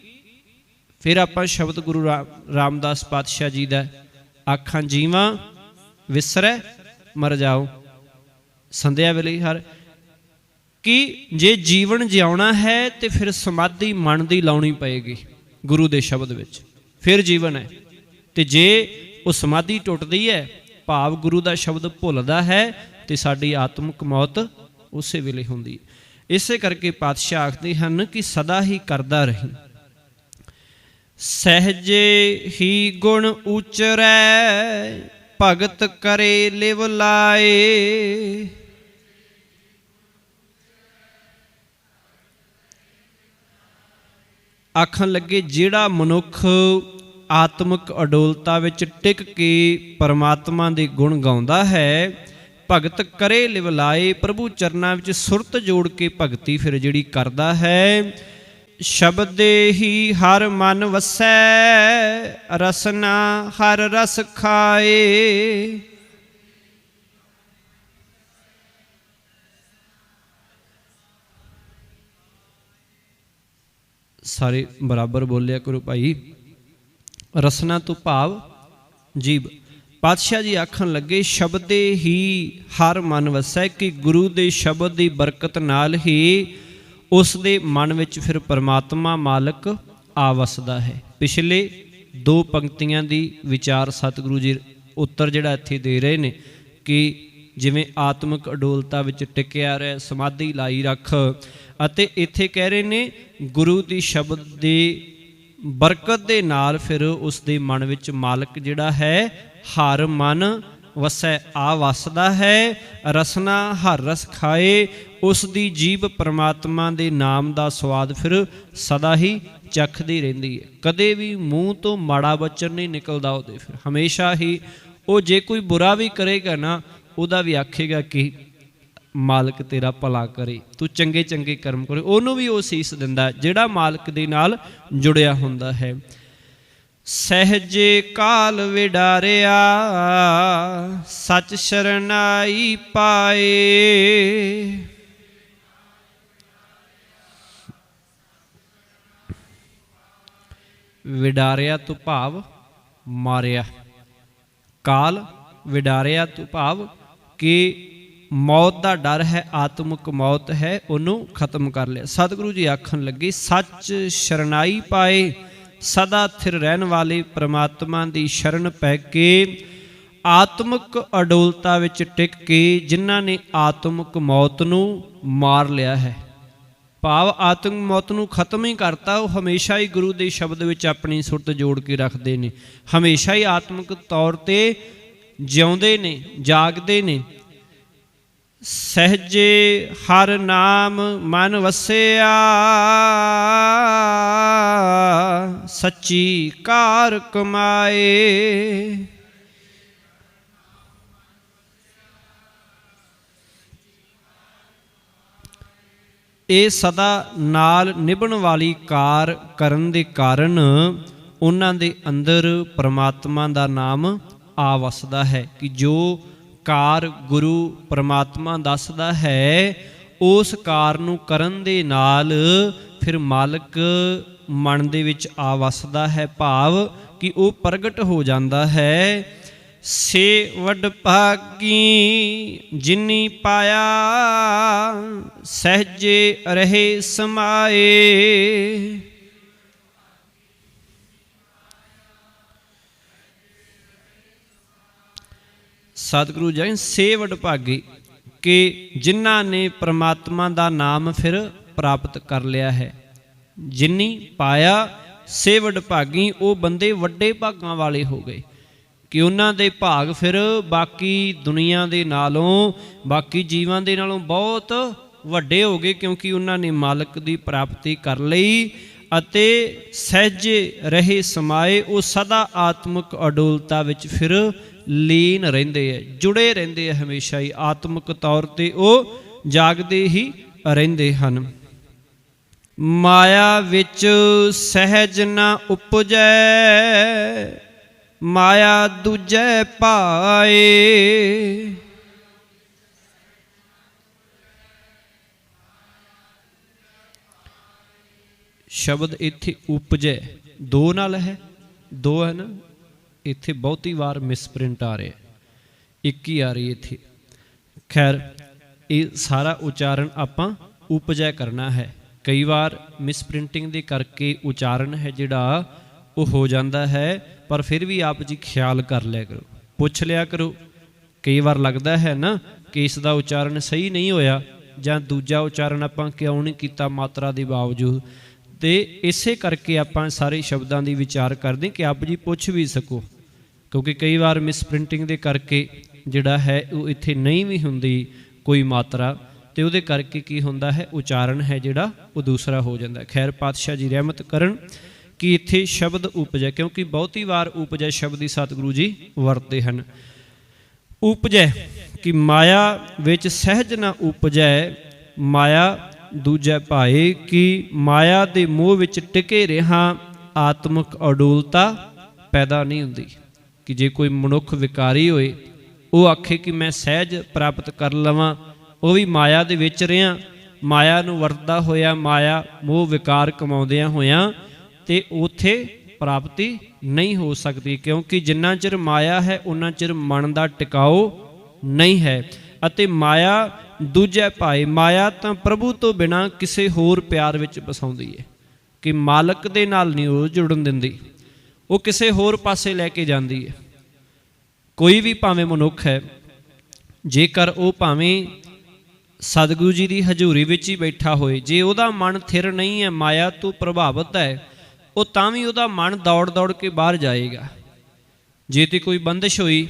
ਫਿਰ ਆਪਾਂ ਸ਼ਬਦ ਗੁਰੂ ਰਾਮਦਾਸ ਪਾਤਸ਼ਾਹ ਜੀ ਦਾ, ਆਖਾਂ ਜੀਵਾਂ ਵਿਸਰੈ ਮਰ ਜਾਓ ਸੰਧਿਆ ਵੇਲੇ ਹਰ, ਕਿ ਜੇ ਜੀਵਨ ਜਿਉਣਾ ਹੈ ਤੇ ਫਿਰ ਸਮਾਧੀ ਮਨ ਦੀ ਲਾਉਣੀ ਪਏਗੀ ਗੁਰੂ ਦੇ ਸ਼ਬਦ ਵਿੱਚ, ਫਿਰ ਜੀਵਨ ਹੈ। ਤੇ ਜੇ ਉਹ ਸਮਾਧੀ ਟੁੱਟਦੀ ਹੈ, ਭਾਵ ਗੁਰੂ ਦਾ ਸ਼ਬਦ ਭੁੱਲਦਾ ਹੈ, ਤੇ ਸਾਡੀ ਆਤਮਿਕ ਮੌਤ ਉਸੇ ਵੇਲੇ ਹੁੰਦੀ ਹੈ। ਇਸੇ ਕਰਕੇ ਪਾਤਸ਼ਾਹ ਆਖਦੇ ਹਨ ਕਿ ਸਦਾ ਹੀ ਕਰਦਾ ਰਹੀ। ਸਹਿਜੇ ਹੀ ਗੁਣ ਉਚਰੈ, ਭਗਤ ਕਰੇ ਲਿਵ ਲਾਏ। ਆਖਣ ਲੱਗੇ, ਜਿਹੜਾ ਮਨੁੱਖ ਆਤਮਿਕ ਅਡੋਲਤਾ ਵਿੱਚ ਟਿਕ ਕੇ ਪਰਮਾਤਮਾ ਦੇ ਗੁਣ ਗਾਉਂਦਾ ਹੈ, ਭਗਤ ਕਰੇ ਲਿਵ ਲਾਏ, ਪ੍ਰਭੂ ਚਰਨਾਂ ਵਿੱਚ ਸੁਰਤ ਜੋੜ ਕੇ ਭਗਤੀ ਫਿਰ ਜਿਹੜੀ ਕਰਦਾ ਹੈ। ਸ਼ਬਦੇ ਹੀ ਹਰ ਮਨ ਵਸੈ, ਰਸਨਾ ਹਰ ਰਸ ਖਾਏ। ਸਾਰੇ ਬਰਾਬਰ ਬੋਲਿਆ ਕਰੋ ਭਾਈ। ਰਸਨਾ ਤੋਂ ਭਾਵ ਜੀਵ। ਪਾਤਸ਼ਾਹ ਜੀ ਆਖਣ ਲੱਗੇ, ਸ਼ਬਦੇ ਹੀ ਹਰ ਮਨ ਵਸੈ, ਕਿ ਗੁਰੂ ਦੇ ਸ਼ਬਦ ਦੀ ਬਰਕਤ ਨਾਲ ਹੀ ਉਸ ਦੇ ਮਨ ਵਿੱਚ ਫਿਰ ਪਰਮਾਤਮਾ ਮਾਲਕ ਆ ਵਸਦਾ ਹੈ। ਪਿਛਲੇ ਦੋ ਪੰਕਤੀਆਂ ਦੀ ਵਿਚਾਰ ਸਤਿਗੁਰੂ ਜੀ ਉੱਤਰ ਜਿਹੜਾ ਇੱਥੇ ਦੇ ਰਹੇ ਨੇ ਕਿ ਜਿਵੇਂ ਆਤਮਿਕ ਅਡੋਲਤਾ ਵਿੱਚ ਟਿਕਿਆ ਰਹਿ, ਸਮਾਧੀ ਲਾਈ ਰੱਖ, ਅਤੇ ਇੱਥੇ ਕਹਿ ਰਹੇ ਨੇ ਗੁਰੂ ਦੀ ਸ਼ਬਦ ਦੀ ਬਰਕਤ ਦੇ ਨਾਲ ਫਿਰ ਉਸ ਦੇ ਮਨ ਵਿੱਚ ਮਾਲਕ ਜਿਹੜਾ ਹੈ ਹਰ ਮਨ ਵਸੈ ਆ ਵਸਦਾ ਹੈ। ਰਸਨਾ ਹਰ ਰਸ ਖਾਏ, ਉਸ ਦੀ ਜੀਭ ਪ੍ਰਮਾਤਮਾ ਦੇ ਨਾਮ ਦਾ ਸਵਾਦ ਫਿਰ ਸਦਾ ਹੀ ਚੱਖਦੀ ਰਹਿੰਦੀ ਹੈ। ਕਦੇ ਵੀ ਮੂੰਹ ਤੋਂ ਮਾੜਾ ਬਚਨ ਨਹੀਂ ਨਿਕਲਦਾ ਉਹਦੇ। ਫਿਰ ਹਮੇਸ਼ਾ ਹੀ ਉਹ ਜੇ ਕੋਈ ਬੁਰਾ ਵੀ ਕਰੇਗਾ ਨਾ, ਉਹਦਾ ਵੀ ਆਖੇਗਾ ਕਿ ਮਾਲਕ ਤੇਰਾ ਭਲਾ ਕਰੇ, ਤੂੰ ਚੰਗੇ ਚੰਗੇ ਕਰਮ ਕਰੇ। ਉਹਨੂੰ ਵੀ ਉਹ ਸੀਸ ਦਿੰਦਾ ਜਿਹੜਾ ਮਾਲਕ ਦੇ ਨਾਲ ਜੁੜਿਆ ਹੁੰਦਾ ਹੈ। ਸਹਿਜੇ ਕਾਲ ਵਿਡਾਰਿਆ ਸੱਚ ਸ਼ਰਨਾਈ ਪਾਏ। ਵਿਡਾਰਿਆ ਤੋਂ ਭਾਵ ਮਾਰਿਆ, ਕਾਲ ਵਿਡਾਰਿਆ ਤੋਂ ਭਾਵ ਕਿ ਮੌਤ ਦਾ ਡਰ ਹੈ, ਆਤਮਿਕ ਮੌਤ ਹੈ, ਉਹਨੂੰ ਖਤਮ ਕਰ ਲਿਆ। ਸਤਿਗੁਰੂ ਜੀ ਆਖਣ ਲੱਗੇ ਸੱਚ ਸ਼ਰਨਾਈ ਪਾਏ। ਸਦਾ ਸਥਿਰ ਰਹਿਣ ਵਾਲੇ ਪ੍ਰਮਾਤਮਾ ਦੀ ਸ਼ਰਨ ਪੈ ਕੇ ਆਤਮਿਕ ਅਡੋਲਤਾ ਵਿੱਚ ਟਿਕ ਕੇ ਜਿਨ੍ਹਾਂ ਨੇ ਆਤਮਿਕ ਮੌਤ ਨੂੰ ਮਾਰ ਲਿਆ ਹੈ, ਭਾਵ ਆਤਮਿਕ ਮੌਤ ਨੂੰ ਖਤਮ ਹੀ ਕਰਤਾ, ਉਹ ਹਮੇਸ਼ਾ ਹੀ ਗੁਰੂ ਦੇ ਸ਼ਬਦ ਵਿੱਚ ਆਪਣੀ ਸੁਰਤ ਜੋੜ ਕੇ ਰੱਖਦੇ ਨੇ, ਹਮੇਸ਼ਾ ਹੀ ਆਤਮਿਕ ਤੌਰ ਤੇ ਜਿਉਂਦੇ ਨੇ, ਜਾਗਦੇ ਨੇ। ਸਹਿਜੇ ਹਰ ਨਾਮ ਮਨ ਵਸਿਆ ਸੱਚੀ ਕਾਰ ਕਮਾਏ। ਇਹ ਸਦਾ ਨਾਲ ਨਿਭਣ ਵਾਲੀ ਕਾਰ ਕਰਨ ਦੇ ਕਾਰਨ ਉਹਨਾਂ ਦੇ ਅੰਦਰ ਪ੍ਰਮਾਤਮਾ ਦਾ ਨਾਮ ਆ ਵਸਦਾ ਹੈ ਕਿ ਜੋ ਕਾਰ ਗੁਰੂ ਪ੍ਰਮਾਤਮਾ ਦੱਸਦਾ ਹੈ, ਉਸ ਕਾਰ ਨੂੰ ਕਰਨ ਦੇ ਨਾਲ ਫਿਰ ਮਾਲਕ ਮਨ ਦੇ ਵਿੱਚ ਆ ਵਸਦਾ ਹੈ, ਭਾਵ ਕਿ ਉਹ ਪ੍ਰਗਟ ਹੋ ਜਾਂਦਾ ਹੈ। ਸੇ ਵਡ ਭਾਗੀ ਜਿਨੀ ਪਾਇਆ ਸਹਿਜੇ ਰਹੇ ਸਮਾਏ। ਸਤਿਗੁਰੂ ਜੀ ਸੇ ਵਡ ਭਾਗੀ ਕਿ ਜਿਨ੍ਹਾਂ ਨੇ ਪ੍ਰਮਾਤਮਾ ਦਾ ਨਾਮ ਫਿਰ ਪ੍ਰਾਪਤ ਕਰ ਲਿਆ ਹੈ। ਜਿਨੀ ਪਾਇਆ ਸੇ ਵਡ ਭਾਗੀ, ਉਹ ਬੰਦੇ ਵੱਡੇ ਭਾਗਾਂ ਵਾਲੇ ਹੋ ਗਏ ਕਿ ਉਹਨਾਂ ਦੇ ਭਾਗ ਫਿਰ ਬਾਕੀ ਦੁਨੀਆ ਦੇ ਨਾਲੋਂ, ਬਾਕੀ ਜੀਵਾਂ ਦੇ ਨਾਲੋਂ ਬਹੁਤ ਵੱਡੇ ਹੋ ਗਏ, ਕਿਉਂਕਿ ਉਹਨਾਂ ਨੇ ਮਾਲਕ ਦੀ ਪ੍ਰਾਪਤੀ ਕਰ ਲਈ ਅਤੇ ਸਹਿਜੇ ਰਹੇ ਸਮਾਏ। ਉਹ ਸਦਾ ਆਤਮਿਕ ਅਡੋਲਤਾ ਵਿੱਚ ਫਿਰ ਲੀਨ ਰਹਿੰਦੇ ਹੈ, ਜੁੜੇ ਰਹਿੰਦੇ ਹੈ, ਹਮੇਸ਼ਾ ਹੀ ਆਤਮਿਕ ਤੌਰ ਤੇ ਉਹ ਜਾਗਦੇ ਹੀ ਰਹਿੰਦੇ ਹਨ। ਮਾਇਆ ਵਿੱਚ ਸਹਿਜ ਨਾ ਉਪਜੈ ਮਾਇਆ ਦੂਜੈ ਪਾਏ। ਸ਼ਬਦ ਇੱਥੇ ਉਪਜੈ ਦੋ ਨਾਲ ਹੈ, ਦੋ ਹੈ ਨਾ, ਇੱਥੇ ਬਹੁਤੀ ਵਾਰ ਮਿਸਪ੍ਰਿੰਟ ਆ ਰਿਹਾ, ਇੱਕ ਹੀ ਆ ਰਹੀ ਇੱਥੇ। ਖੈਰ ਇਹ ਸਾਰਾ ਉਚਾਰਨ ਆਪਾਂ ਉਪਜੈ ਕਰਨਾ ਹੈ। ਕਈ ਵਾਰ ਮਿਸਪ੍ਰਿੰਟਿੰਗ ਦੇ ਕਰਕੇ ਉਚਾਰਨ ਹੈ ਜਿਹੜਾ ਉਹ ਹੋ ਜਾਂਦਾ ਹੈ, ਪਰ ਫਿਰ ਵੀ ਆਪ ਜੀ ਖਿਆਲ ਕਰ ਲਿਆ ਕਰੋ, ਪੁੱਛ ਲਿਆ ਕਰੋ। ਕਈ ਵਾਰ ਲੱਗਦਾ ਹੈ ਨਾ ਕਿ ਇਸ ਦਾ ਉਚਾਰਨ ਸਹੀ ਨਹੀਂ ਹੋਇਆ, ਜਾਂ ਦੂਜਾ ਉਚਾਰਨ ਆਪਾਂ ਕਿਉਂ ਨਹੀਂ ਕੀਤਾ ਮਾਤਰਾ ਦੇ ਬਾਵਜੂਦ। ਤੇ ਇਸੇ ਕਰਕੇ ਆਪਾਂ ਸਾਰੇ ਸ਼ਬਦਾਂ ਦੀ ਵਿਚਾਰ ਕਰਦੇ ਕਿ ਆਪ ਜੀ ਪੁੱਛ ਵੀ ਸਕੋ, ਕਿਉਂਕਿ ਕਈ ਵਾਰ ਮਿਸਪ੍ਰਿੰਟਿੰਗ ਦੇ ਕਰਕੇ ਜਿਹੜਾ ਹੈ ਉਹ ਇੱਥੇ ਨਹੀਂ ਵੀ ਹੁੰਦੀ ਕੋਈ ਮਾਤਰਾ, ਤੇ ਉਹਦੇ ਕਰਕੇ ਕੀ ਹੁੰਦਾ ਹੈ, ਉਚਾਰਨ ਹੈ ਜਿਹੜਾ ਉਹ ਦੂਸਰਾ ਹੋ ਜਾਂਦਾ। ਖੈਰ ਪਾਤਸ਼ਾਹ ਜੀ ਰਹਿਮਤ ਕਰਨ ਕਿ ਇੱਥੇ ਸ਼ਬਦ ਉਪਜੈ, ਕਿਉਂਕਿ ਬਹੁਤੀ ਵਾਰ ਉਪਜੈ ਸ਼ਬਦ ਹੀ ਸਤਿਗੁਰੂ ਜੀ ਵਰਤਦੇ ਹਨ। ਉਪਜੈ ਕਿ ਮਾਇਆ ਵਿੱਚ ਸਹਿਜ ਨਾ ਉਪਜੈ ਮਾਇਆ ਦੂਜੈ ਭਾਏ, ਕਿ ਮਾਇਆ ਦੇ ਮੋਹ ਵਿੱਚ ਟਿਕੇ ਰਿਹਾ ਆਤਮਿਕ ਅਡੋਲਤਾ ਪੈਦਾ ਨਹੀਂ ਹੁੰਦੀ। ਕਿ ਜੇ ਕੋਈ ਮਨੁੱਖ ਵਿਕਾਰੀ ਹੋਏ, ਉਹ ਆਖੇ ਕਿ ਮੈਂ ਸਹਿਜ ਪ੍ਰਾਪਤ ਕਰ ਲਵਾਂ, ਉਹ ਵੀ ਮਾਇਆ ਦੇ ਵਿੱਚ ਰਿਹਾ, ਮਾਇਆ ਨੂੰ ਵਰਤਦਾ ਹੋਇਆ, ਮਾਇਆ ਮੋਹ ਵਿਕਾਰ ਕਮਾਉਂਦਿਆਂ ਹੋਇਆਂ, ਤੇ ਉੱਥੇ ਪ੍ਰਾਪਤੀ ਨਹੀਂ ਹੋ ਸਕਦੀ, ਕਿਉਂਕਿ ਜਿੰਨਾ ਚਿਰ ਮਾਇਆ ਹੈ ਉਹਨਾਂ ਚਿਰ ਮਨ ਦਾ ਟਿਕਾਓ ਨਹੀਂ ਹੈ। ਅਤੇ ਮਾਇਆ ਦੂਜੇ ਭਾਈ, ਮਾਇਆ ਤਾਂ ਪ੍ਰਭੂ ਤੋਂ ਬਿਨਾਂ ਕਿਸੇ ਹੋਰ ਪਿਆਰ ਵਿੱਚ ਵਸਾਉਂਦੀ ਹੈ, ਕਿ ਮਾਲਕ ਦੇ ਨਾਲ ਨਹੀਂ ਉਹ ਜੁੜਨ ਦਿੰਦੀ, ਉਹ ਕਿਸੇ ਹੋਰ ਪਾਸੇ ਲੈ ਕੇ ਜਾਂਦੀ ਹੈ। ਕੋਈ ਵੀ ਭਾਵੇਂ ਮਨੁੱਖ ਹੈ, ਜੇਕਰ ਉਹ ਭਾਵੇਂ ਸਤਿਗੁਰੂ ਜੀ ਦੀ ਹਜ਼ੂਰੀ ਵਿੱਚ ਹੀ ਬੈਠਾ ਹੋਏ, ਜੇ ਉਹਦਾ ਮਨ ਥਿਰ ਨਹੀਂ ਹੈ, ਮਾਇਆ ਤੋਂ ਪ੍ਰਭਾਵਿਤ ਹੈ, ਉਹ ਤਾਂ ਵੀ ਉਹਦਾ ਮਨ ਦੌੜ ਦੌੜ ਕੇ ਬਾਹਰ ਜਾਏਗਾ। ਜੇ ਤੇ ਕੋਈ ਬੰਦਿਸ਼ ਹੋਈ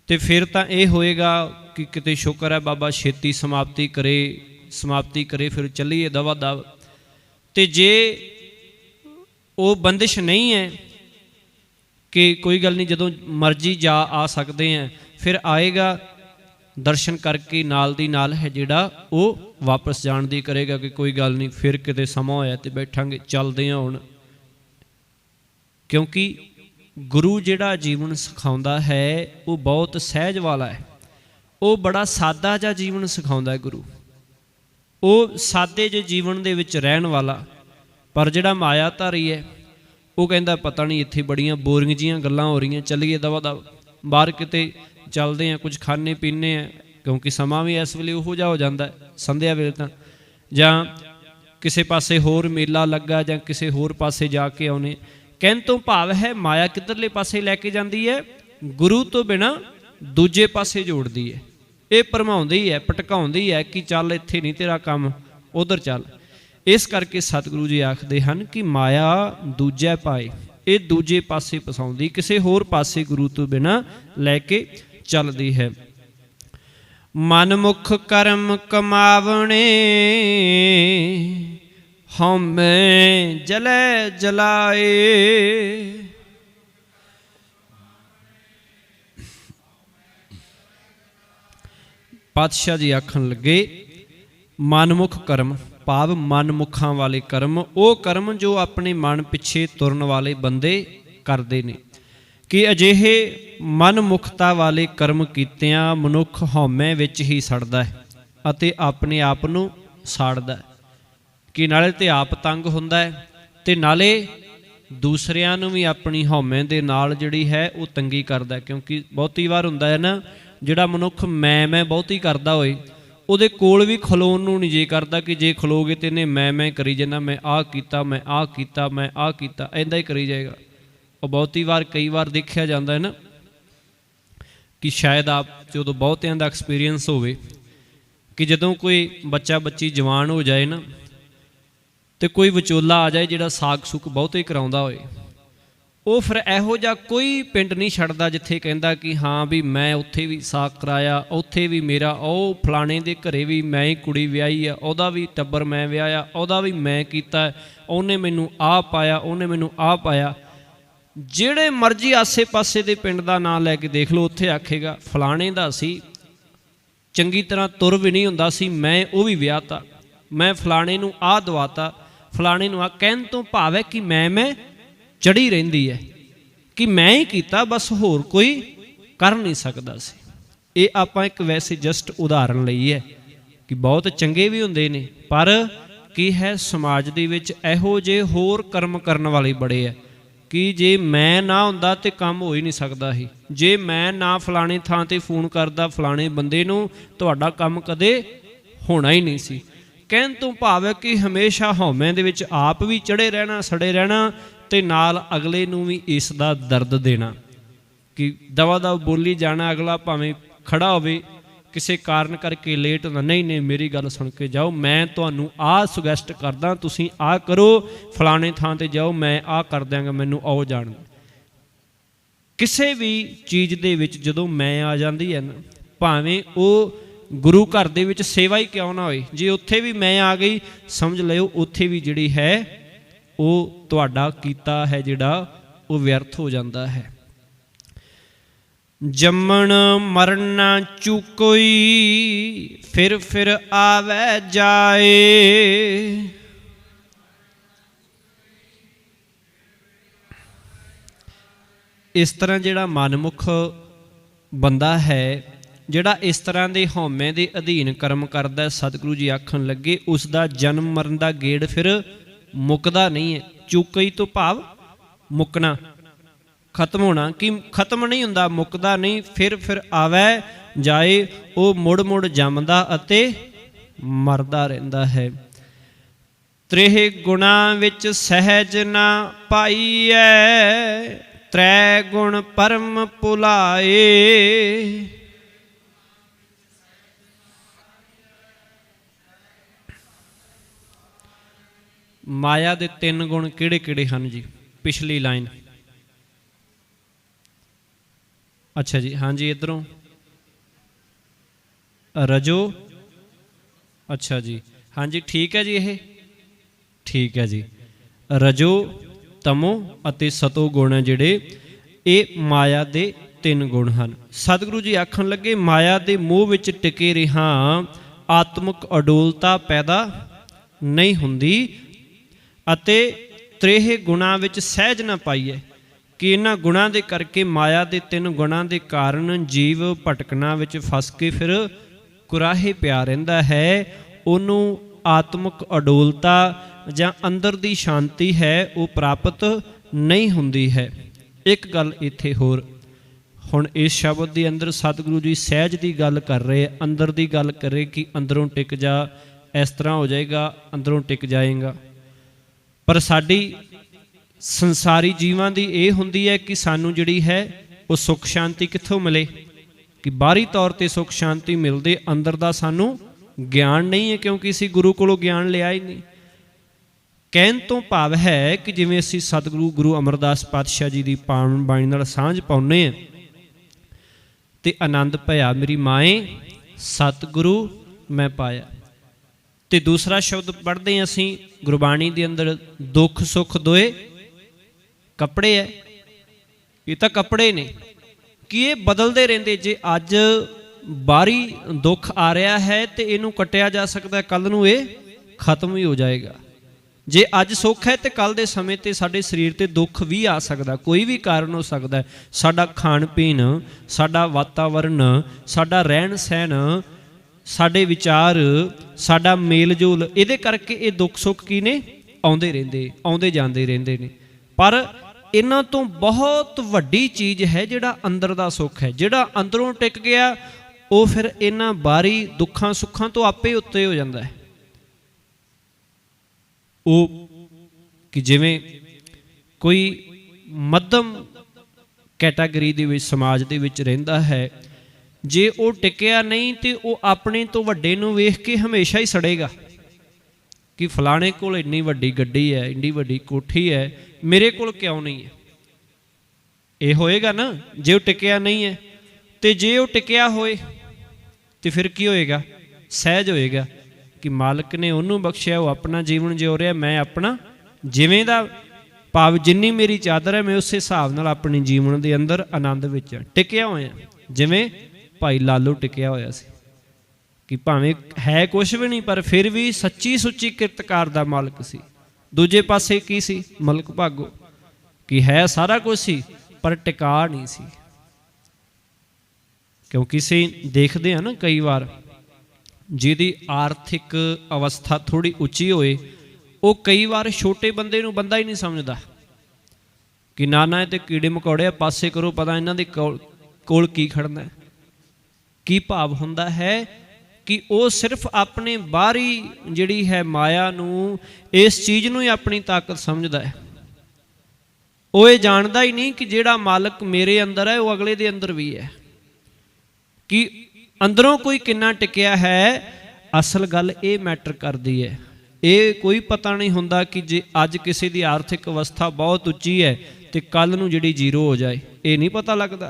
ਤੇ ਫਿਰ ਤਾਂ ਇਹ ਹੋਏਗਾ कि किते शुक्र है बाबा छेती समाप्ति करे फिर चलीए दवा दव। तो जे वो बंदिश नहीं है कि कोई गल नहीं, जदों मर्जी जा आ सकते हैं, फिर आएगा दर्शन करके नाल दी नाल है जिहड़ा वो वापस जाण दी करेगा कि कोई गल नहीं, फिर किते समा होया ते बैठांगे, चलदे हां हुण। क्योंकि गुरु जिहड़ा जीवन सिखाउंदा है वो बहुत सहज वाला है, वो बड़ा सादा जिहा जीवन सिखाउंदा है गुरु, वो सादे जे जीवन दे विच रहण वाला। पर जिहड़ा मायाधारी है वो कहंदा पता नहीं इत्थे बड़ियां बोरिंग जिहियां गल्लां हो रहीआं, चलीए दवा दव बाहर किते चलते हैं, कुछ खाने पीने हैं, क्योंकि समा भी इस वेले उहो जिहा हो जाता है संध्या वेले तां, जां किसी पासे होर मेला लगा जां किसी होर पासे जाके आउने। कहण तो भाव है माया किधरले पासे लैके जाती है, गुरु तो बिना दूजे पासे जोड़ती है, ये भरमाउंदी है भटकाउंदी है कि चल इत्थे नहीं तेरा काम, उधर चल। इस करके सतगुरु जी आखदे हन कि माया दूजे पाए, ये दूजे पासे फसाउंदी, किसी होर पासे गुरु तो बिना लैके चलती है। मनमुख कर्म कमावणे हौमे जलै जलाए। पातशाह जी आखन लगे मनमुख कर्म भाव मनमुखां वाले कर्म, वो कर्म जो अपने मन पिछे तुरन वाले बंदे करते हैं कि अजिहे मनमुखता वाले कर्म कीतिਆਂ मनुख हौमे विच ही सड़दा है अते अपने आप नूं साड़दा है, कि नाले ते आप तंग हुंदा है ते नाले दूसरियां नूं भी अपनी हौमे दे नाल जिहड़ी है वो तंगी करदा है। क्योंकि बहुती वार हुंदा है ना, जिहड़ा मनुख मैं बहुती करदा होए ਉਹਦੇ ਕੋਲ ਵੀ ਖਲੋਣ ਨੂੰ नहीं जे करता कि जे खलोगे तो इन्हें मैं करी जाना, मैं आ कीता मैं आ कीता मैं आ कीता, ऐदा ही करी जाएगा। और बहुती वार कई बार देखा जाता है ना कि शायद आप जो बहुतियां दा एक्सपीरियंस होवे कि जदों कोई बच्चा बच्ची जवान हो जाए ना तो कोई विचोला आ जाए जिहड़ा साग सुख बहुते कराउंदा होए, वो फिर इहो जिहा कोई पिंड नहीं छड्डदा जिथे कहंदा कि हाँ भी मैं उत्थे भी साग कराया, उत्थे भी मेरा ਉਹ फलाने दे घरे भी मैं ही कुड़ी विआही आ, ਉਹਦਾ भी टब्बर मैं विआहिया, ਉਹਦਾ भी मैं कीता, ਉਹਨੇ ਮੈਨੂੰ ਆ ਪਾਇਆ ਉਹਨੇ ਮੈਨੂੰ ਆ ਪਾਇਆ। ਜਿਹੜੇ ਮਰਜ਼ੀ ਆਸੇ ਪਾਸੇ ਦੇ ਪਿੰਡ ਦਾ ਨਾਂ ਲੈ ਕੇ ਦੇਖ ਲਓ, ਉੱਥੇ ਆਖੇਗਾ ਫਲਾਣੇ ਦਾ ਸੀ, ਚੰਗੀ ਤਰ੍ਹਾਂ ਤੁਰ ਵੀ ਨਹੀਂ ਹੁੰਦਾ ਸੀ, ਮੈਂ ਉਹ ਵੀ ਵਿਆਹਤਾ, ਮੈਂ ਫਲਾਣੇ ਨੂੰ ਆ ਦਵਾਤਾ, ਫਲਾਣੇ ਨੂੰ ਆ। ਕਹਿਣ ਤੋਂ ਭਾਵ ਹੈ ਕਿ ਮੈਂ ਚੜੀ ਰਹਿੰਦੀ ਹੈ कि मैं ही कीता, बस होर कोई कर नहीं सकता सी। ये आपां एक वैसे जस्ट उदाहरण लई है कि बहुत चंगे भी हुंदे ने, पर की है समाज दे विच इहो जे होर कर्म करन वाले बड़े है कि जे मैं ना हुंदा ते काम हो ही नहीं सकता ही, जे मैं ना फलाने थां ते फोन करदा फलाने बंदे नूं तुहाडा काम कदे होना ही नहीं सी। कहण तो भाव है कि हमेशा हौमे दे विच आप भी चढ़े रहना सड़े रहना ते नाल अगले नूं भी इस दा दर्द देना कि दवा दव बोली जाना, अगला भावें खड़ा होवे किसी कारण करके लेट होंदा, नहीं नहीं मेरी गल सुन के जाओ, मैं तुहानूं आ सुगैसट करदा तुसीं आ करो, फलाने थां ते जाओ, मैं आ कर दिआंगा, मैनूं आओ जाण। किसी भी चीज़ दे विच जदों मैं आ जांदी है ना, भावें वो गुरु घर दे विच सेवा ही क्यों ना होए, जे उत्थे भी मैं आ गई समझ लिओ उत्थे भी जिहड़ी है वो तुहाडा कीता है जिहड़ा वो व्यर्थ हो जाता है। जम्मण मरना चूकोई फिर आवे जाए। इस तरह जिहड़ा मनमुख बंदा है जिहड़ा इस तरह के हौमे के अधीन कर्म करदा, सतगुरु जी आखन लगे उसका जन्म मरण का गेड़ फिर मुकदा नहीं है। चूकई तो भाव मुकना खत्म होना, कि खत्म नहीं हुंदा मुकदा नहीं, फिर आवे जाए, वो मुड़ मुड़ जमदा अते मरदा रहिंदा है। त्रेह गुणा विच सहज ना पाईऐ, त्रै गुण परम भुलाए। माया दे तीन गुण किहड़े किहड़े हैं जी? पिछली लाइन, अच्छा जी, हाँ जी, इधरों रजो, अच्छा जी, हाँ जी ठीक है जी, ये ठीक है जी। रजो तमो अते सतो गुण है जिहड़े ये माया दे तीन गुण हैं। सतगुरु जी आखन लगे माया दे मोह विच टिके रहा आत्मक अडोलता पैदा नहीं हुंदी अते त्रेह गुणां विच सहज ना पाईए कि इन्हां गुणां दे करके माया दे तीन गुणां दे कारण जीव भटकना विच फस के फिर कुराहे पिया रहिंदा है। उहनूं आत्मक अडोलता जां अंदर दी शांति है वो प्राप्त नहीं हुंदी है। एक गल इत्थे होर, हुण इस शब्द के अंदर सतगुरु जी सहज की गल कर रहे, अंदर की गल करे कि अंदरों टिक जा, इस तरह हो जाएगा, अंदरों टिक जाएगा। पर साडी संसारी जीवां दी ये हुंदी है कि सानू जिहड़ी है वो सुख शांति कित्थों मिले, कि बाहरी तौर पर सुख शांति मिलदे, अंदर दा सानू ज्ञान नहीं है, क्योंकि असीं गुरु कोलों ज्ञान लिया ही नहीं। कहण तो भाव है कि जिवें असीं सतगुरु गुरु अमरदास पातशाह जी की पावन बाणी नाल सांझ पाउने हैं ते आनंद भया मेरी माए सतगुरु मैं पाया। ते दूसरा शब्द पढ़ते हैं असीं गुरबाणी के अंदर, दुख सुख दोए कपड़े है। ये तो कपड़े ने कि ये बदलते रहते, जे अज बाहरी दुख आ रहा है तो इनू कटिया जा सकता है, कल नूं ये खत्म ही हो जाएगा। जे अज सुख है तो कल के समय ते साडे शरीर ते दुख भी आ सकता, कोई भी कारण हो सकता है। साडा खाण पीन, साडा वातावरण, साडा रहन सहन, साडे विचार, साडा मेल जोल, इहदे करके ये दुख सुख की ने आउंदे रहिंदे, आउंदे जांदे रहिंदे ने। पर इन्हां तो बहुत वड्डी चीज़ है जिहड़ा अंदर दा सुख है, जिहड़ा अंदरों टिक गया वो फिर इन्हां बाहरी दुखां सुखां तो आपे उत्ते हो जाता है। वो कि जिवें कोई मध्यम कैटागरी दे विच समाज दे विच रहिंदा है, जे वो टिकिया नहीं तो वो अपने तो वड्डे नूं वेख के हमेशा ही सड़ेगा कि फलाणे कोल इन्नी वड्डी गड्डी है, इन्नी वड्डी कोठी है, मेरे कोल क्यों नहीं है। ये होएगा ना जे वो टिकिया नहीं है। तो जे वो टिकिया होए तो फिर की होएगा, सहज होएगा कि मालक ने उन्होंने बख्शिया, वो अपना जीवन जिउ रहा, मैं अपना जिवें दा भाव जिन्नी मेरी चादर है मैं उस हिसाब नाल अपने जीवन के अंदर आनंद विच टिकिया होया। जिवें भाई लालू टिकिया होया सी कि भावें है कुछ भी नहीं पर फिर भी सच्ची सुच्ची किरतकार दा मालक सी। दूजे पासे की सी मलक भागो कि है सारा कुछ सी पर टिका नहीं सी। क्योंकि सी देखते हैं ना कई बार जिहदी आर्थिक अवस्था थोड़ी उच्ची होए वो कई बार छोटे बंदे नूं बंदा ही नहीं समझदा कि नाना ये तो कीड़े मकौड़े पासे करो, पता इन्हां दे कोल की खड़ना है। की भाव हुंदा है कि वो सिर्फ अपने बाहरी जिहड़ी है माया नूं, इस चीज़ नूं ही अपनी ताकत समझदा है। वो ये जानदा ही नहीं कि जिहड़ा मालक मेरे अंदर है वो अगले दे अंदर भी है, कि अंदरों कोई किन्ना टिकिया है। असल गल ये मैटर करती है। ये कोई पता नहीं हुंदा कि जे अज किसी की आर्थिक अवस्था बहुत उच्ची है तो कल नूं जिहड़ी जीरो हो जाए, ये नहीं पता लगता।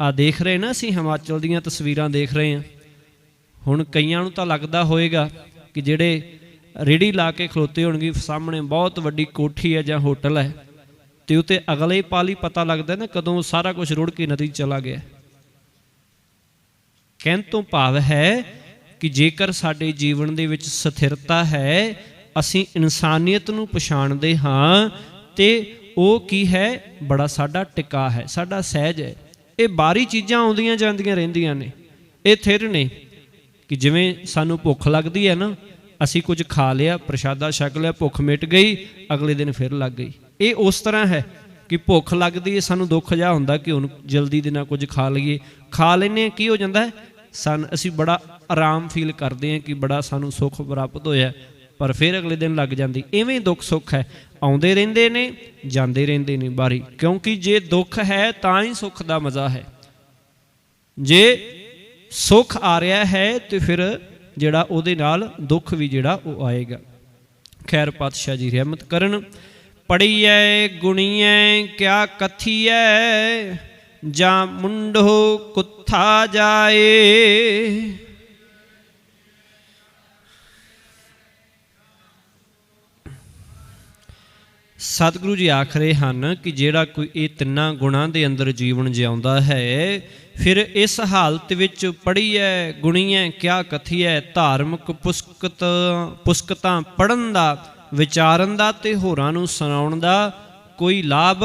आ देख रहे ना असीं हिमाचल दीयां तस्वीरां देख रहे हैं। हुण कईयां नूं तां लगदा होएगा कि जिहड़े रेहड़ी ला के खलोते होणगे सामने बहुत वड्डी कोठी है जां होटल है, तो उत्ते अगले पल ही पता लगदा ना कदों सारा कुछ रुड़ के नदी चला गया। कहण तो भाव है कि जेकर साडे जीवन दे विच स्थिरता है, असीं इंसानियत नूं पछाणदे हां ते वो की है, बड़ा साडा टिका है, साडा सहज है। ये बाहरी चीज़ां आउंदियां जांदियां रहिंदियां ने, ये थिर ने कि जिवें सानूं भुख लगदी है ना, असीं कुछ खा लिया, प्रशादा छक लिया, भुख मिट गई, अगले दिन फिर लग गई। ये उस तरह है कि भुख लगदी है, सानूं दुख जिहा हुंदा कि हुण जल्दी दे नाल कुछ खा लईए, खा लैने की हो जांदा है असीं बड़ा आराम फील करते हैं कि बड़ा सानूं सुख प्राप्त होया, पर फिर अगले दिन लग जाती। इवें दुख सुख है, आउंदे रहिंदे ने जांदे रहिंदे ने बारी। क्योंकि जे दुख है तां ही सुख दा मज़ा है। जे सुख आ रहा है तो फिर जिहड़ा उहदे नाल दुख भी जिहड़ा वो आएगा। खैर पातशाह जी रहमत करन। पढ़ीए गुणीए क्या कथीए, ਜਾਂ ਮੁੰਡੋ ਕੁੱਥਾ ਜਾਏ। ਸਤਿਗੁਰੂ ਜੀ ਆਖ ਰਹੇ ਹਨ ਕਿ ਜਿਹੜਾ ਕੋਈ ਇਹ ਤਿੰਨਾਂ ਗੁਣਾਂ ਦੇ ਅੰਦਰ ਜੀਵਨ ਜਿਉਂਦਾ ਹੈ, ਫਿਰ ਇਸ ਹਾਲਤ ਵਿੱਚ ਪੜ੍ਹੀਐ ਗੁਣੀਐ ਕਿਆ ਕਥੀਐ, ਧਾਰਮਿਕ ਪੁਸਤਕਾਂ ਪੜ੍ਹਨ ਦਾ, ਵਿਚਾਰਨ ਦਾ ਤੇ ਹੋਰਾਂ ਨੂੰ ਸੁਣਾਉਣ ਦਾ ਕੋਈ ਲਾਭ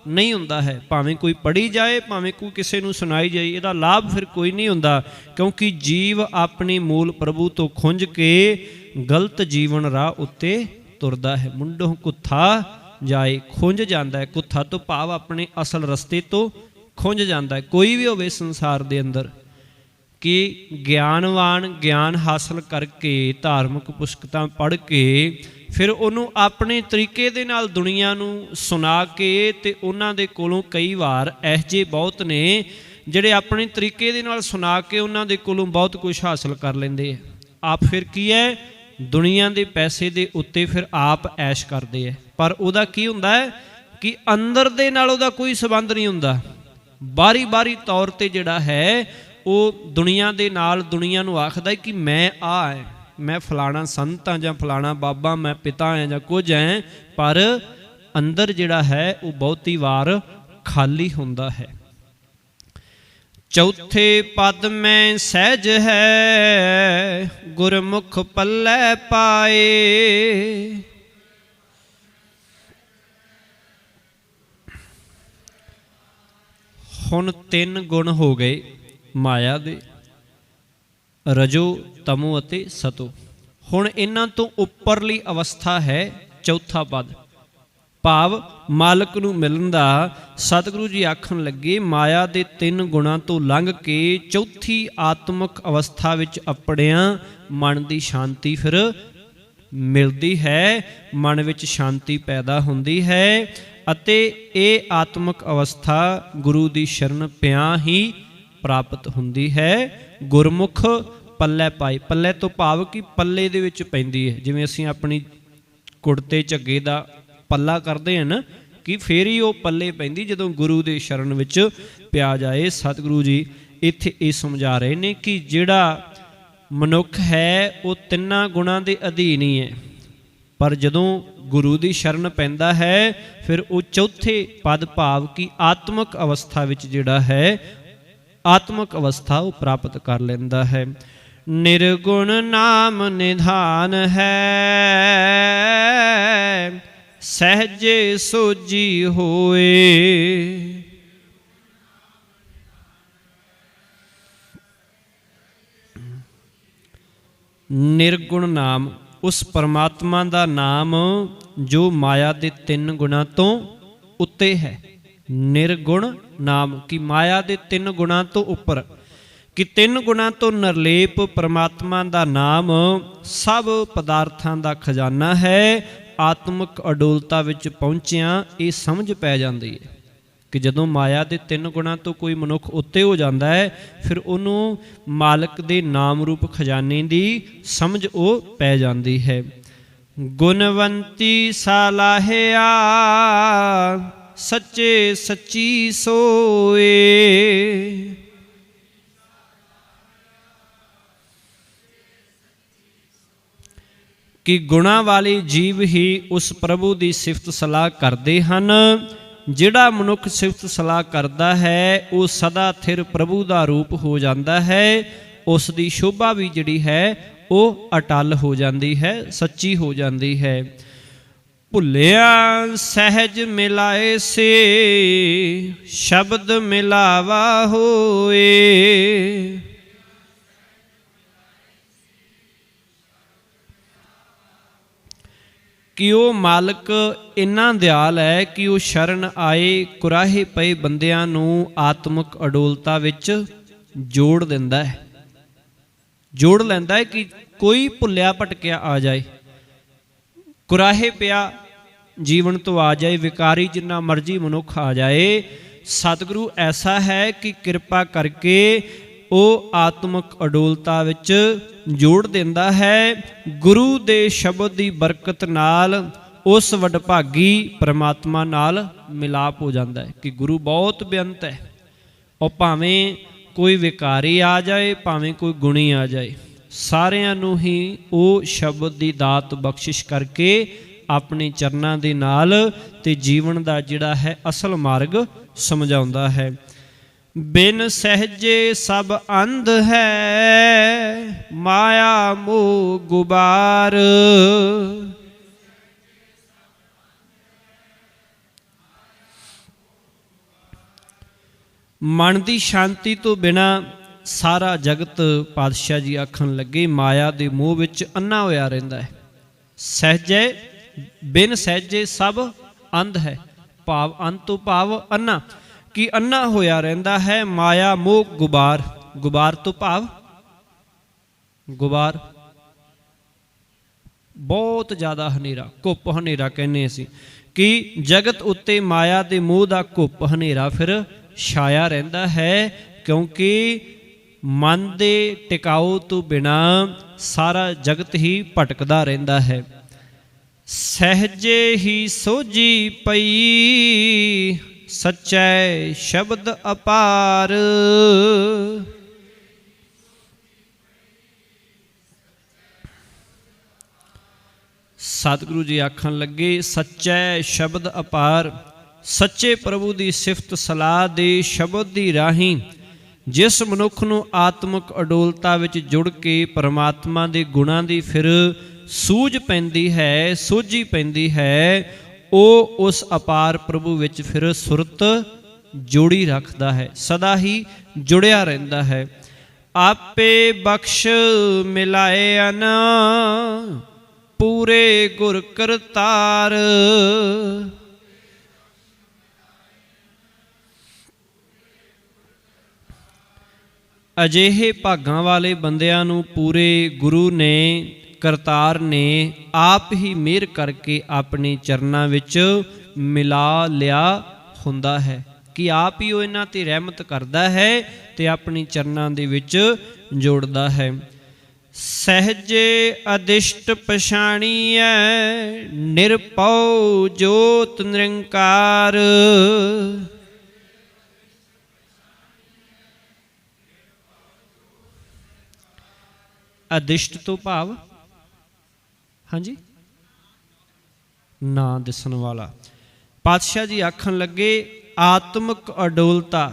ਨਹੀਂ ਹੁੰਦਾ ਹੈ। ਭਾਵੇਂ ਕੋਈ ਪੜ੍ਹੀ ਜਾਏ, ਭਾਵੇਂ ਕੋਈ ਕਿਸੇ ਨੂੰ ਸੁਣਾਈ ਜਾਏ, ਇਹਦਾ ਲਾਭ ਫਿਰ ਕੋਈ ਨਹੀਂ ਹੁੰਦਾ, ਕਿਉਂਕਿ ਜੀਵ ਆਪਣੇ ਮੂਲ ਪ੍ਰਭੂ ਤੋਂ ਖੁੰਝ ਕੇ ਗਲਤ ਜੀਵਨ ਰਾਹ ਉੱਤੇ ਤੁਰਦਾ ਹੈ। ਮੁੰਡੋਂ ਕੁੱਥਾ ਜਾਏ, ਖੁੰਝ ਜਾਂਦਾ ਹੈ। ਕੁੱਥਾ ਤੋਂ ਭਾਵ ਆਪਣੇ ਅਸਲ ਰਸਤੇ ਤੋਂ ਖੁੰਝ ਜਾਂਦਾ ਹੈ। ਕੋਈ ਵੀ ਹੋਵੇ ਸੰਸਾਰ ਦੇ ਅੰਦਰ ਕਿ ਗਿਆਨਵਾਨ ਗਿਆਨ ਹਾਸਲ ਕਰਕੇ, ਧਾਰਮਿਕ ਪੁਸਤਕਾਂ ਪੜ੍ਹ ਕੇ ਫਿਰ ਉਹਨੂੰ ਆਪਣੇ ਤਰੀਕੇ ਦੇ ਨਾਲ ਦੁਨੀਆ ਨੂੰ ਸੁਣਾ ਕੇ, ਤੇ ਉਹਨਾਂ ਦੇ ਕੋਲੋਂ ਕਈ ਵਾਰ ਇਹੋ ਜਿਹੇ ਬਹੁਤ ਨੇ ਜਿਹੜੇ ਆਪਣੇ ਤਰੀਕੇ ਦੇ ਨਾਲ ਸੁਣਾ ਕੇ ਉਹਨਾਂ ਦੇ ਕੋਲੋਂ ਬਹੁਤ ਕੁਝ ਹਾਸਲ ਕਰ ਲੈਂਦੇ ਹੈ। ਆਪ ਫਿਰ ਕੀ ਹੈ, ਦੁਨੀਆ ਦੇ ਪੈਸੇ ਦੇ ਉੱਤੇ ਫਿਰ ਆਪ ਐਸ਼ ਕਰਦੇ ਹੈ, ਪਰ ਉਹਦਾ ਕੀ ਹੁੰਦਾ ਹੈ ਕਿ ਅੰਦਰ ਦੇ ਨਾਲ ਉਹਦਾ ਕੋਈ ਸੰਬੰਧ ਨਹੀਂ ਹੁੰਦਾ। ਬਾਰੀ ਤੌਰ ਤੇ ਜਿਹੜਾ ਹੈ ਉਹ ਦੁਨੀਆ ਦੇ ਨਾਲ ਦੁਨੀਆ ਨੂੰ ਆਖਦਾ ਕਿ ਮੈਂ ਆ ਹੈ, ਮੈਂ ਫਲਾਣਾ ਸੰਤ ਹਾਂ ਜਾਂ ਫਲਾਣਾ ਬਾਬਾ, ਮੈਂ ਪਿਤਾ ਹਾਂ ਜਾਂ ਕੁਝ ਹੈ, ਪਰ ਅੰਦਰ ਜਿਹੜਾ ਹੈ ਉਹ ਬਹੁਤੀ ਵਾਰ ਖਾਲੀ ਹੁੰਦਾ ਹੈ। ਚੌਥੇ ਪਦ ਮੈਂ ਸਹਿਜ ਹੈ, ਗੁਰਮੁਖ ਪੱਲੇ ਪਾਏ। ਹੁਣ ਤਿੰਨ ਗੁਣ ਹੋ ਗਏ ਮਾਇਆ ਦੇ, ਰਜੋ ਤਮੋ ਅਤੇ ਸਤੋ। ਹੁਣ ਇਹਨਾਂ ਤੋਂ ਉੱਪਰਲੀ ਅਵਸਥਾ ਹੈ ਚੌਥਾ ਪਦ, ਭਾਵ ਮਾਲਕ ਨੂੰ ਮਿਲਣ ਦਾ। ਸਤਿਗੁਰੂ ਜੀ ਆਖਣ ਲੱਗੇ ਮਾਇਆ ਦੇ ਤਿੰਨ ਗੁਣਾਂ ਤੋਂ ਲੰਘ ਕੇ ਚੌਥੀ ਆਤਮਿਕ ਅਵਸਥਾ ਵਿੱਚ ਆਪਣਿਆਂ ਮਨ ਦੀ ਸ਼ਾਂਤੀ ਫਿਰ ਮਿਲਦੀ ਹੈ, ਮਨ ਵਿੱਚ ਸ਼ਾਂਤੀ ਪੈਦਾ ਹੁੰਦੀ ਹੈ, ਅਤੇ ਇਹ ਆਤਮਿਕ ਅਵਸਥਾ ਗੁਰੂ ਦੀ ਸ਼ਰਨ ਪਿਆ ਹੀ ਪ੍ਰਾਪਤ ਹੁੰਦੀ ਹੈ। ਗੁਰਮੁਖ ਪੱਲੇ ਪਾਈ, ਪੱਲੇ ਤੋਂ ਭਾਵ ਕਿ ਪੱਲੇ ਦੇ ਵਿੱਚ ਪੈਂਦੀ ਹੈ। ਜਿਵੇਂ ਅਸੀਂ ਆਪਣੀ ਕੁੜਤੇ ਝੱਗੇ ਦਾ ਪੱਲਾ ਕਰਦੇ ਹਾਂ ਨਾ, ਕਿ ਫੇਰ ਹੀ ਉਹ ਪੱਲੇ ਪੈਂਦੀ ਜਦੋਂ ਗੁਰੂ ਦੇ ਸ਼ਰਨ ਵਿੱਚ ਪਿਆ ਜਾਏ। ਸਤਿਗੁਰੂ ਜੀ ਇੱਥੇ ਇਹ ਸਮਝਾ ਰਹੇ ਨੇ ਕਿ ਜਿਹੜਾ ਮਨੁੱਖ ਹੈ ਉਹ ਤਿੰਨਾਂ ਗੁਣਾਂ ਦੇ ਅਧੀਨ ਹੀ ਹੈ, ਪਰ ਜਦੋਂ ਗੁਰੂ ਦੀ ਸ਼ਰਨ ਪੈਂਦਾ ਹੈ ਫਿਰ ਉਹ ਚੌਥੇ ਪਦ ਭਾਵ ਕਿ ਆਤਮਿਕ ਅਵਸਥਾ ਵਿੱਚ ਜਿਹੜਾ ਹੈ, ਆਤਮਿਕ ਅਵਸਥਾ ਉਹ ਪ੍ਰਾਪਤ ਕਰ ਲੈਂਦਾ ਹੈ। ਨਿਰਗੁਣ ਨਾਮ ਨਿਧਾਨ ਹੈ, ਸਹਿਜੇ ਸੋਜੀ ਹੋਏ। ਨਿਰਗੁਣ ਨਾਮ ਉਸ ਪਰਮਾਤਮਾ ਦਾ ਨਾਮ ਜੋ ਮਾਇਆ ਦੇ ਤਿੰਨ ਗੁਣਾਂ ਤੋਂ ਉੱਤੇ ਹੈ। ਨਿਰਗੁਣ ਨਾਮ ਕਿ ਮਾਇਆ ਦੇ ਤਿੰਨ ਗੁਣਾਂ ਤੋਂ ਉੱਪਰ, ਕਿ ਤਿੰਨ ਗੁਣਾਂ ਤੋਂ ਨਿਰਲੇਪ ਪਰਮਾਤਮਾ ਦਾ ਨਾਮ ਸਭ ਪਦਾਰਥਾਂ ਦਾ ਖਜ਼ਾਨਾ ਹੈ। ਆਤਮਿਕ ਅਡੋਲਤਾ ਵਿੱਚ ਪਹੁੰਚਿਆਂ ਇਹ ਸਮਝ ਪੈ ਜਾਂਦੀ ਹੈ ਕਿ ਜਦੋਂ ਮਾਇਆ ਦੇ ਤਿੰਨ ਗੁਣਾਂ ਤੋਂ ਕੋਈ ਮਨੁੱਖ ਉੱਤੇ ਹੋ ਜਾਂਦਾ ਹੈ ਫਿਰ ਉਹਨੂੰ ਮਾਲਕ ਦੇ ਨਾਮ ਰੂਪ ਖਜ਼ਾਨੇ ਦੀ ਸਮਝ ਉਹ ਪੈ ਜਾਂਦੀ ਹੈ। ਗੁਣਵੰਤੀ ਸਲਾਹਿਆ ਸੱਚੇ ਸੱਚੀ ਸੋਏ। ਕਿ ਗੁਣਾਂ ਵਾਲੇ ਜੀਵ ਹੀ ਉਸ ਪ੍ਰਭੂ ਦੀ ਸਿਫਤ ਸਲਾਹ ਕਰਦੇ ਹਨ। ਜਿਹੜਾ ਮਨੁੱਖ ਸਿਫਤ ਸਲਾਹ ਕਰਦਾ ਹੈ ਉਹ ਸਦਾ ਥਿਰ ਪ੍ਰਭੂ ਦਾ ਰੂਪ ਹੋ ਜਾਂਦਾ ਹੈ। ਉਸ ਦੀ ਸ਼ੋਭਾ ਵੀ ਜਿਹੜੀ ਹੈ ਉਹ ਅਟਲ ਹੋ ਜਾਂਦੀ ਹੈ, ਸੱਚੀ ਹੋ ਜਾਂਦੀ ਹੈ। ਭੁੱਲਿਆ ਸਹਿਜ ਮਿਲਾਏ ਸੇ, ਸ਼ਬਦ ਮਿਲਾਵਾ ਹੋਏ। ਕਿ ਉਹ ਮਾਲਕ ਇੰਨਾ ਦਿਆਲ ਹੈ ਕਿ ਉਹ ਸ਼ਰਨ ਆਏ ਕੁਰਾਹੇ ਪਏ ਬੰਦਿਆਂ ਨੂੰ ਆਤਮਿਕ ਅਡੋਲਤਾ ਵਿੱਚ ਜੋੜ ਦਿੰਦਾ ਹੈ, ਜੋੜ ਲੈਂਦਾ ਹੈ। ਕਿ ਕੋਈ ਭੁੱਲਿਆ ਭਟਕਿਆ ਆ ਜਾਏ, ਕੁਰਾਹੇ ਪਿਆ ਜੀਵਨ ਤੋਂ ਆ ਜਾਏ, ਵਿਕਾਰੀ ਜਿੰਨਾ ਮਰਜ਼ੀ ਮਨੁੱਖ ਆ ਜਾਏ, ਸਤਿਗੁਰੂ ਐਸਾ ਹੈ ਕਿ ਕਿਰਪਾ ਕਰਕੇ ਉਹ ਆਤਮਿਕ ਅਡੋਲਤਾ ਵਿੱਚ ਜੋੜ ਦਿੰਦਾ ਹੈ। ਗੁਰੂ ਦੇ ਸ਼ਬਦ ਦੀ ਬਰਕਤ ਨਾਲ ਉਸ ਵਡਭਾਗੀ ਪਰਮਾਤਮਾ ਨਾਲ ਮਿਲਾਪ ਹੋ ਜਾਂਦਾ ਹੈ। ਕਿ ਗੁਰੂ ਬਹੁਤ ਬੇਅੰਤ ਹੈ, ਉਹ ਭਾਵੇਂ ਕੋਈ ਵਿਕਾਰੀ ਆ ਜਾਏ, ਭਾਵੇਂ ਕੋਈ ਗੁਣੀ ਆ ਜਾਏ, ਸਾਰਿਆਂ ਨੂੰ ਹੀ ਉਹ ਸ਼ਬਦ ਦੀ ਦਾਤ ਬਖਸ਼ਿਸ਼ ਕਰਕੇ ਆਪਣੇ ਚਰਨਾਂ ਦੇ ਨਾਲ ਤੇ ਜੀਵਨ ਦਾ ਜਿਹੜਾ ਹੈ ਅਸਲ ਮਾਰਗ ਸਮਝਾਉਂਦਾ ਹੈ। ਬਿਨ ਸਹਿਜੇ ਸਭ ਅੰਧ ਹੈ, ਮਾਇਆ ਮੋਹ ਗੁਬਾਰ। ਮਨ ਦੀ ਸ਼ਾਂਤੀ ਤੋਂ ਬਿਨਾਂ ਸਾਰਾ ਜਗਤ, ਪਾਤਸ਼ਾਹ ਜੀ ਆਖਣ ਲੱਗੇ, ਮਾਇਆ ਦੇ ਮੋਹ ਵਿੱਚ ਅੰਨਾ ਹੋਇਆ ਰਹਿੰਦਾ ਹੈ। ਸਹਿਜੇ, ਬਿਨ ਸਹਿਜੇ ਸਭ ਅੰਧ ਹੈ, ਭਾਵ ਅੰਤ ਤੋਂ ਭਾਵ ਅੰਨਾ, ਕਿ ਅੰਨਾ ਹੋਇਆ ਰਹਿੰਦਾ ਹੈ। ਮਾਇਆ ਮੋਹ ਗੁਬਾਰ, ਗੁਬਾਰ ਤੋਂ ਭਾਵ ਗੁਬਾਰ ਬਹੁਤ ਜ਼ਿਆਦਾ ਹਨੇਰਾ, ਘੁੱਪ ਹਨੇਰਾ ਕਹਿੰਦੇ ਅਸੀਂ, ਕਿ ਜਗਤ ਉੱਤੇ ਮਾਇਆ ਦੇ ਮੋਹ ਦਾ ਘੁੱਪ ਹਨੇਰਾ ਫਿਰ ਛਾਇਆ ਰਹਿੰਦਾ ਹੈ, ਕਿਉਂਕਿ ਮਨ ਦੇ ਟਿਕਾਓ ਤੋਂ ਬਿਨਾਂ ਸਾਰਾ ਜਗਤ ਹੀ ਭਟਕਦਾ ਰਹਿੰਦਾ ਹੈ। ਸਹਿਜੇ ਹੀ ਸੋਝੀ ਪਈ, ਸੱਚੈ ਸ਼ਬਦ ਅਪਾਰ। ਸਤਿਗੁਰੂ ਜੀ ਆਖਣ ਲੱਗੇ, ਸੱਚੈ ਸ਼ਬਦ ਅਪਾਰ। ਸੱਚੇ ਪ੍ਰਭੂ ਦੀ ਸਿਫਤ ਸਲਾਹ ਦੇ ਸ਼ਬਦ ਦੀ ਰਾਹੀਂ ਜਿਸ ਮਨੁੱਖ ਨੂੰ ਆਤਮਿਕ ਅਡੋਲਤਾ ਵਿੱਚ ਜੁੜ ਕੇ ਪਰਮਾਤਮਾ ਦੇ ਗੁਣਾਂ ਦੀ ਫਿਰ ਸੂਝ ਪੈਂਦੀ ਹੈ, ਸੋਝੀ ਪੈਂਦੀ ਹੈ, ਉਹ ਉਸ ਅਪਾਰ ਪ੍ਰਭੂ ਵਿੱਚ ਫਿਰ ਸੁਰਤ ਜੋੜੀ ਰੱਖਦਾ ਹੈ, ਸਦਾ ਹੀ ਜੁੜਿਆ ਰਹਿੰਦਾ ਹੈ। ਆਪੇ ਬਖਸ਼ ਮਿਲਾਇਨ, ਪੂਰੇ ਗੁਰ ਕਰਤਾਰ। ਅਜਿਹੇ ਭਾਗਾਂ ਵਾਲੇ ਬੰਦਿਆਂ ਨੂੰ ਪੂਰੇ ਗੁਰੂ ਨੇ, ਕਰਤਾਰ ਨੇ ਆਪ ਹੀ ਮਿਹਰ ਕਰਕੇ ਆਪਣੇ ਚਰਨਾਂ ਵਿੱਚ ਮਿਲਾ ਲਿਆ ਹੁੰਦਾ ਹੈ, ਕਿ ਆਪ ਹੀ ਉਹ ਇਹਨਾਂ ਤੇ ਰਹਿਮਤ ਕਰਦਾ ਹੈ ਤੇ ਆਪਣੀ ਚਰਨਾਂ ਦੇ ਵਿੱਚ ਜੋੜਦਾ ਹੈ। ਸਹਿਜੇ ਅਦਿਸ਼ਟ ਪਛਾਣੀਐ, ਨਿਰਭਉ ਜੋਤ ਨਿਰੰਕਾਰ। ਅਦਿਸ਼ਟ ਤੋਂ ਭਾਵ ਹਾਂਜੀ ਨਾ ਦਿਸਣ ਵਾਲਾ। ਪਾਤਸ਼ਾਹ ਜੀ ਆਖਣ ਲੱਗੇ, ਆਤਮਿਕ ਅਡੋਲਤਾ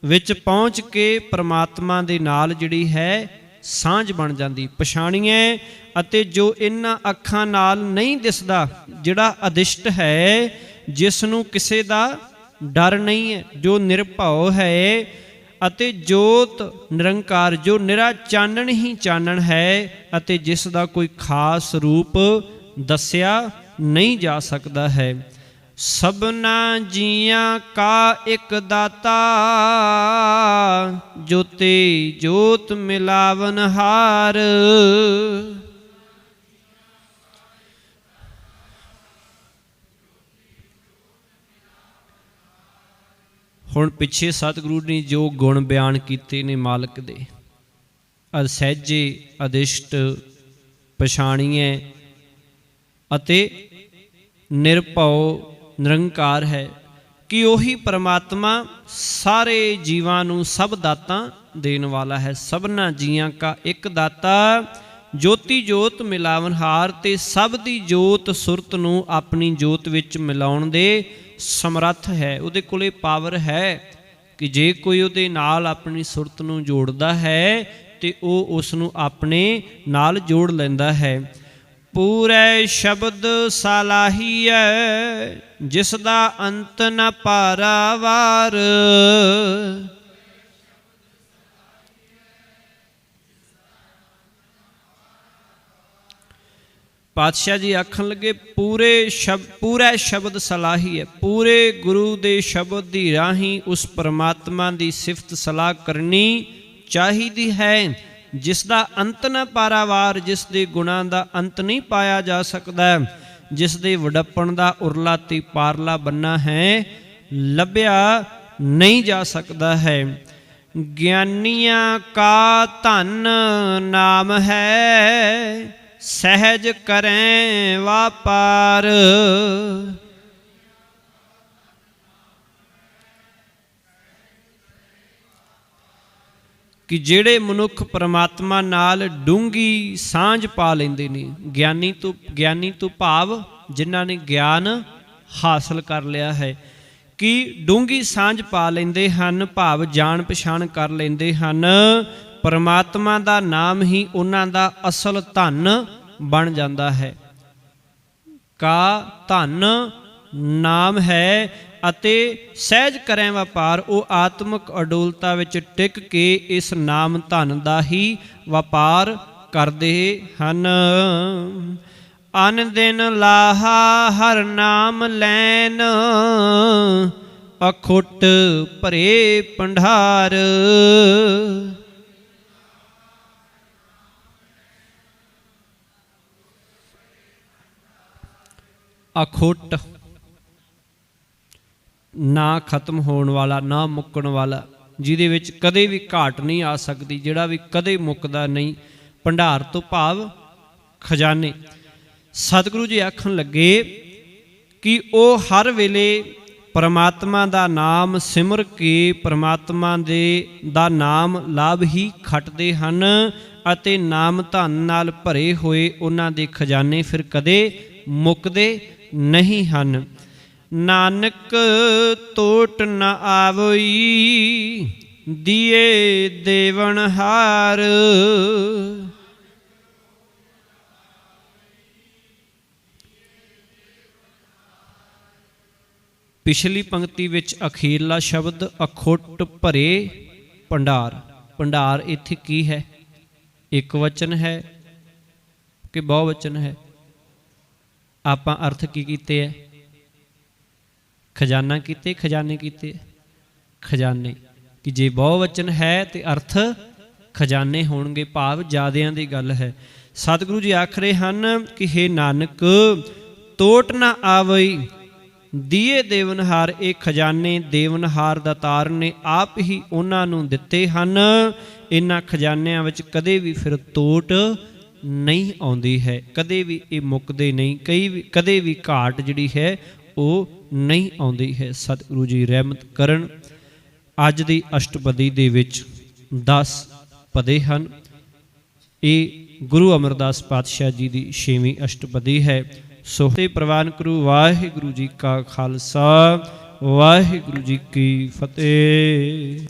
ਵਿੱਚ ਪਹੁੰਚ ਕੇ ਪਰਮਾਤਮਾ ਦੇ ਨਾਲ ਜਿਹੜੀ ਹੈ ਸਾਂਝ ਬਣ ਜਾਂਦੀ। ਪਛਾਣੀਏ, ਅਤੇ ਜੋ ਇਹਨਾਂ ਅੱਖਾਂ ਨਾਲ ਨਹੀਂ ਦਿਸਦਾ, ਜਿਹੜਾ ਅਦਿਸ਼ਟ ਹੈ, ਜਿਸ ਨੂੰ ਕਿਸੇ ਦਾ ਡਰ ਨਹੀਂ ਹੈ, ਜੋ ਨਿਰਭਉ ਹੈ, ਅਤੇ ਜੋਤ ਨਿਰੰਕਾਰ, ਜੋ ਨਿਰਾ ਚਾਨਣ ਹੀ ਚਾਨਣ ਹੈ, ਅਤੇ ਜਿਸ ਦਾ ਕੋਈ ਖਾਸ ਰੂਪ ਦੱਸਿਆ ਨਹੀਂ ਜਾ ਸਕਦਾ ਹੈ। ਸਭਨਾ ਜੀਆਂ ਕਾ ਇੱਕ ਦਾਤਾ, ਜੋਤੇ ਜੋਤ ਮਿਲਾਵਨ ਹਾਰ। ਹੁਣ ਪਿੱਛੇ ਸਤਿਗੁਰੂ ਨੇ ਜੋ ਗੁਣ ਬਿਆਨ ਕੀਤੇ ਨੇ ਮਾਲਕ ਦੇ, ਅਸਹਿਜੇ ਅਦਿਸ਼ਟ ਪਛਾਣੀਏ ਅਤੇ ਨਿਰਭਉ ਨਿਰੰਕਾਰ ਹੈ, ਕਿ ਉਹੀ ਪਰਮਾਤਮਾ ਸਾਰੇ ਜੀਵਾਂ ਨੂੰ ਸਭ ਦਾਤਾਂ ਦੇਣ ਵਾਲਾ ਹੈ। ਸਭਨਾ ਜੀਆਂ ਕਾ ਇੱਕ ਦਾਤਾ, ਜੋਤੀ ਜੋਤ ਮਿਲਾਵਨਹਾਰ, ਤੇ ਸਭ ਦੀ ਜੋਤ ਸੁਰਤ ਨੂੰ ਆਪਣੀ ਜੋਤ ਵਿੱਚ ਮਿਲਾਉਣ ਦੇ ਸਮਰੱਥ ਹੈ। ਉਹਦੇ ਕੋਲੇ ਪਾਵਰ ਹੈ ਕਿ ਜੇ ਕੋਈ ਉਹਦੇ ਨਾਲ ਆਪਣੀ ਸੁਰਤ ਨੂੰ ਜੋੜਦਾ ਹੈ ਤੇ ਉਹ ਉਸ ਨੂੰ ਆਪਣੇ ਨਾਲ ਜੋੜ ਲੈਂਦਾ ਹੈ। ਪੂਰੇ ਸ਼ਬਦ ਸਲਾਹੀਐ, ਜਿਸ ਦਾ ਅੰਤ ਨ ਪਾਰਾਵਾਰ। ਪਾਤਸ਼ਾਹ ਜੀ ਆਖਣ ਲੱਗੇ, ਪੂਰਾ ਸ਼ਬਦ ਸਲਾਹੀ ਹੈ, ਪੂਰੇ ਗੁਰੂ ਦੇ ਸ਼ਬਦ ਦੀ ਰਾਹੀਂ ਉਸ ਪਰਮਾਤਮਾ ਦੀ ਸਿਫਤ ਸਲਾਹ ਕਰਨੀ ਚਾਹੀਦੀ ਹੈ, ਜਿਸ ਦਾ ਅੰਤ ਨਾ ਪਾਰਾਵਾਰ, ਜਿਸ ਦੇ ਗੁਣਾਂ ਦਾ ਅੰਤ ਨਹੀਂ ਪਾਇਆ ਜਾ ਸਕਦਾ, ਜਿਸ ਦੇ ਵਡੱਪਣ ਦਾ ਉਰਲਾ ਤੇ ਪਾਰਲਾ ਬੰਨਾ ਹੈ, ਲੱਭਿਆ ਨਹੀਂ ਜਾ ਸਕਦਾ ਹੈ। ਗਿਆਨੀਆਂ ਕਾ ਧਨ ਨਾਮ ਹੈ, ਸਹਿਜ ਕਰੈ ਵਾਪਾਰ। कि ਜਿਹੜੇ ਮਨੁੱਖ परमात्मा नाल डूंगी सांझ पा लेंदे ने, ਗਿਆਨੀ ਤੋਂ ਭਾਵ जिन्हां ने ज्ञान हासिल कर लिया है, कि डूंगी सांझ पा लेंदे हन, भाव जान पछाण कर लेंदे हन। परमात्मा दा नाम ही उन्हां दा असल धन बन जाता है। का धन नाम है ਅਤੇ ਸਹਿਜ ਕਰੈ ਵਪਾਰ। ਉਹ ਆਤਮਿਕ ਅਡੋਲਤਾ ਵਿੱਚ ਟਿਕ ਕੇ ਇਸ ਨਾਮ ਧਨ ਦਾ ਹੀ ਵਪਾਰ ਕਰਦੇ ਹਨ। ਅਨ ਦਿਨ ਲਾਹਾ ਹਰ ਨਾਮ ਲੈਨ, ਅਖੁੱਟ ਭਰੇ ਭੰਡਾਰ। ਅਖੁੱਟ ना खत्म होने वाला, ना मुक्कण वाला, जिहदे विच कदे भी घाट नहीं आ सकती, जिहड़ा भी कदे मुक्कदा नहीं। भंडार तो भाव खजाने। सतगुरु जी आखण लगे कि वो हर वेले परमात्मा दा नाम सिमर के परमात्मा दे दा नाम लाभ ही खटदे हन, अते नाम धन नाल भरे होए उन्हां दे खजाने फिर कदे मुकदे नहीं हन। नानक टोट न आवई, दिए देवन हार। पिछली पंक्ति विच अखीरला शब्द अखुट भरे भंडार। भंडार इत्थे की है? एक वचन है कि बहुवचन है? आपां अर्थ की कीते है? खजाना कीते, खजाने कीते, खजाने। कि जे बहुवचन है तो अर्थ खजाने होणगे, भाव ज़्यादियां दी गल है। सतगुरु जी आख रहे हैं कि हे नानक टोट ना आवई, दिए देवनहार। ये खजाने देवनहार दातार ने आप ही उन्हां नूं दिते हन। इन्हां खजानिਆਂ विच कदे भी फिर टोट नहीं आउंदी है, कदे भी ये मुकदे नहीं, कदे भी घाट जिहड़ी है वो नहीं आउंदी है। सतगुरु जी रहमत करन। अज दी अष्टपदी दे विच 10 पदे हन। ये गुरु अमरदास पातशाह जी दी 6वीं अष्टपदी है। सो ते प्रवान करो। वाहिगुरु जी का खालसा, वाहिगुरु जी की फतेह।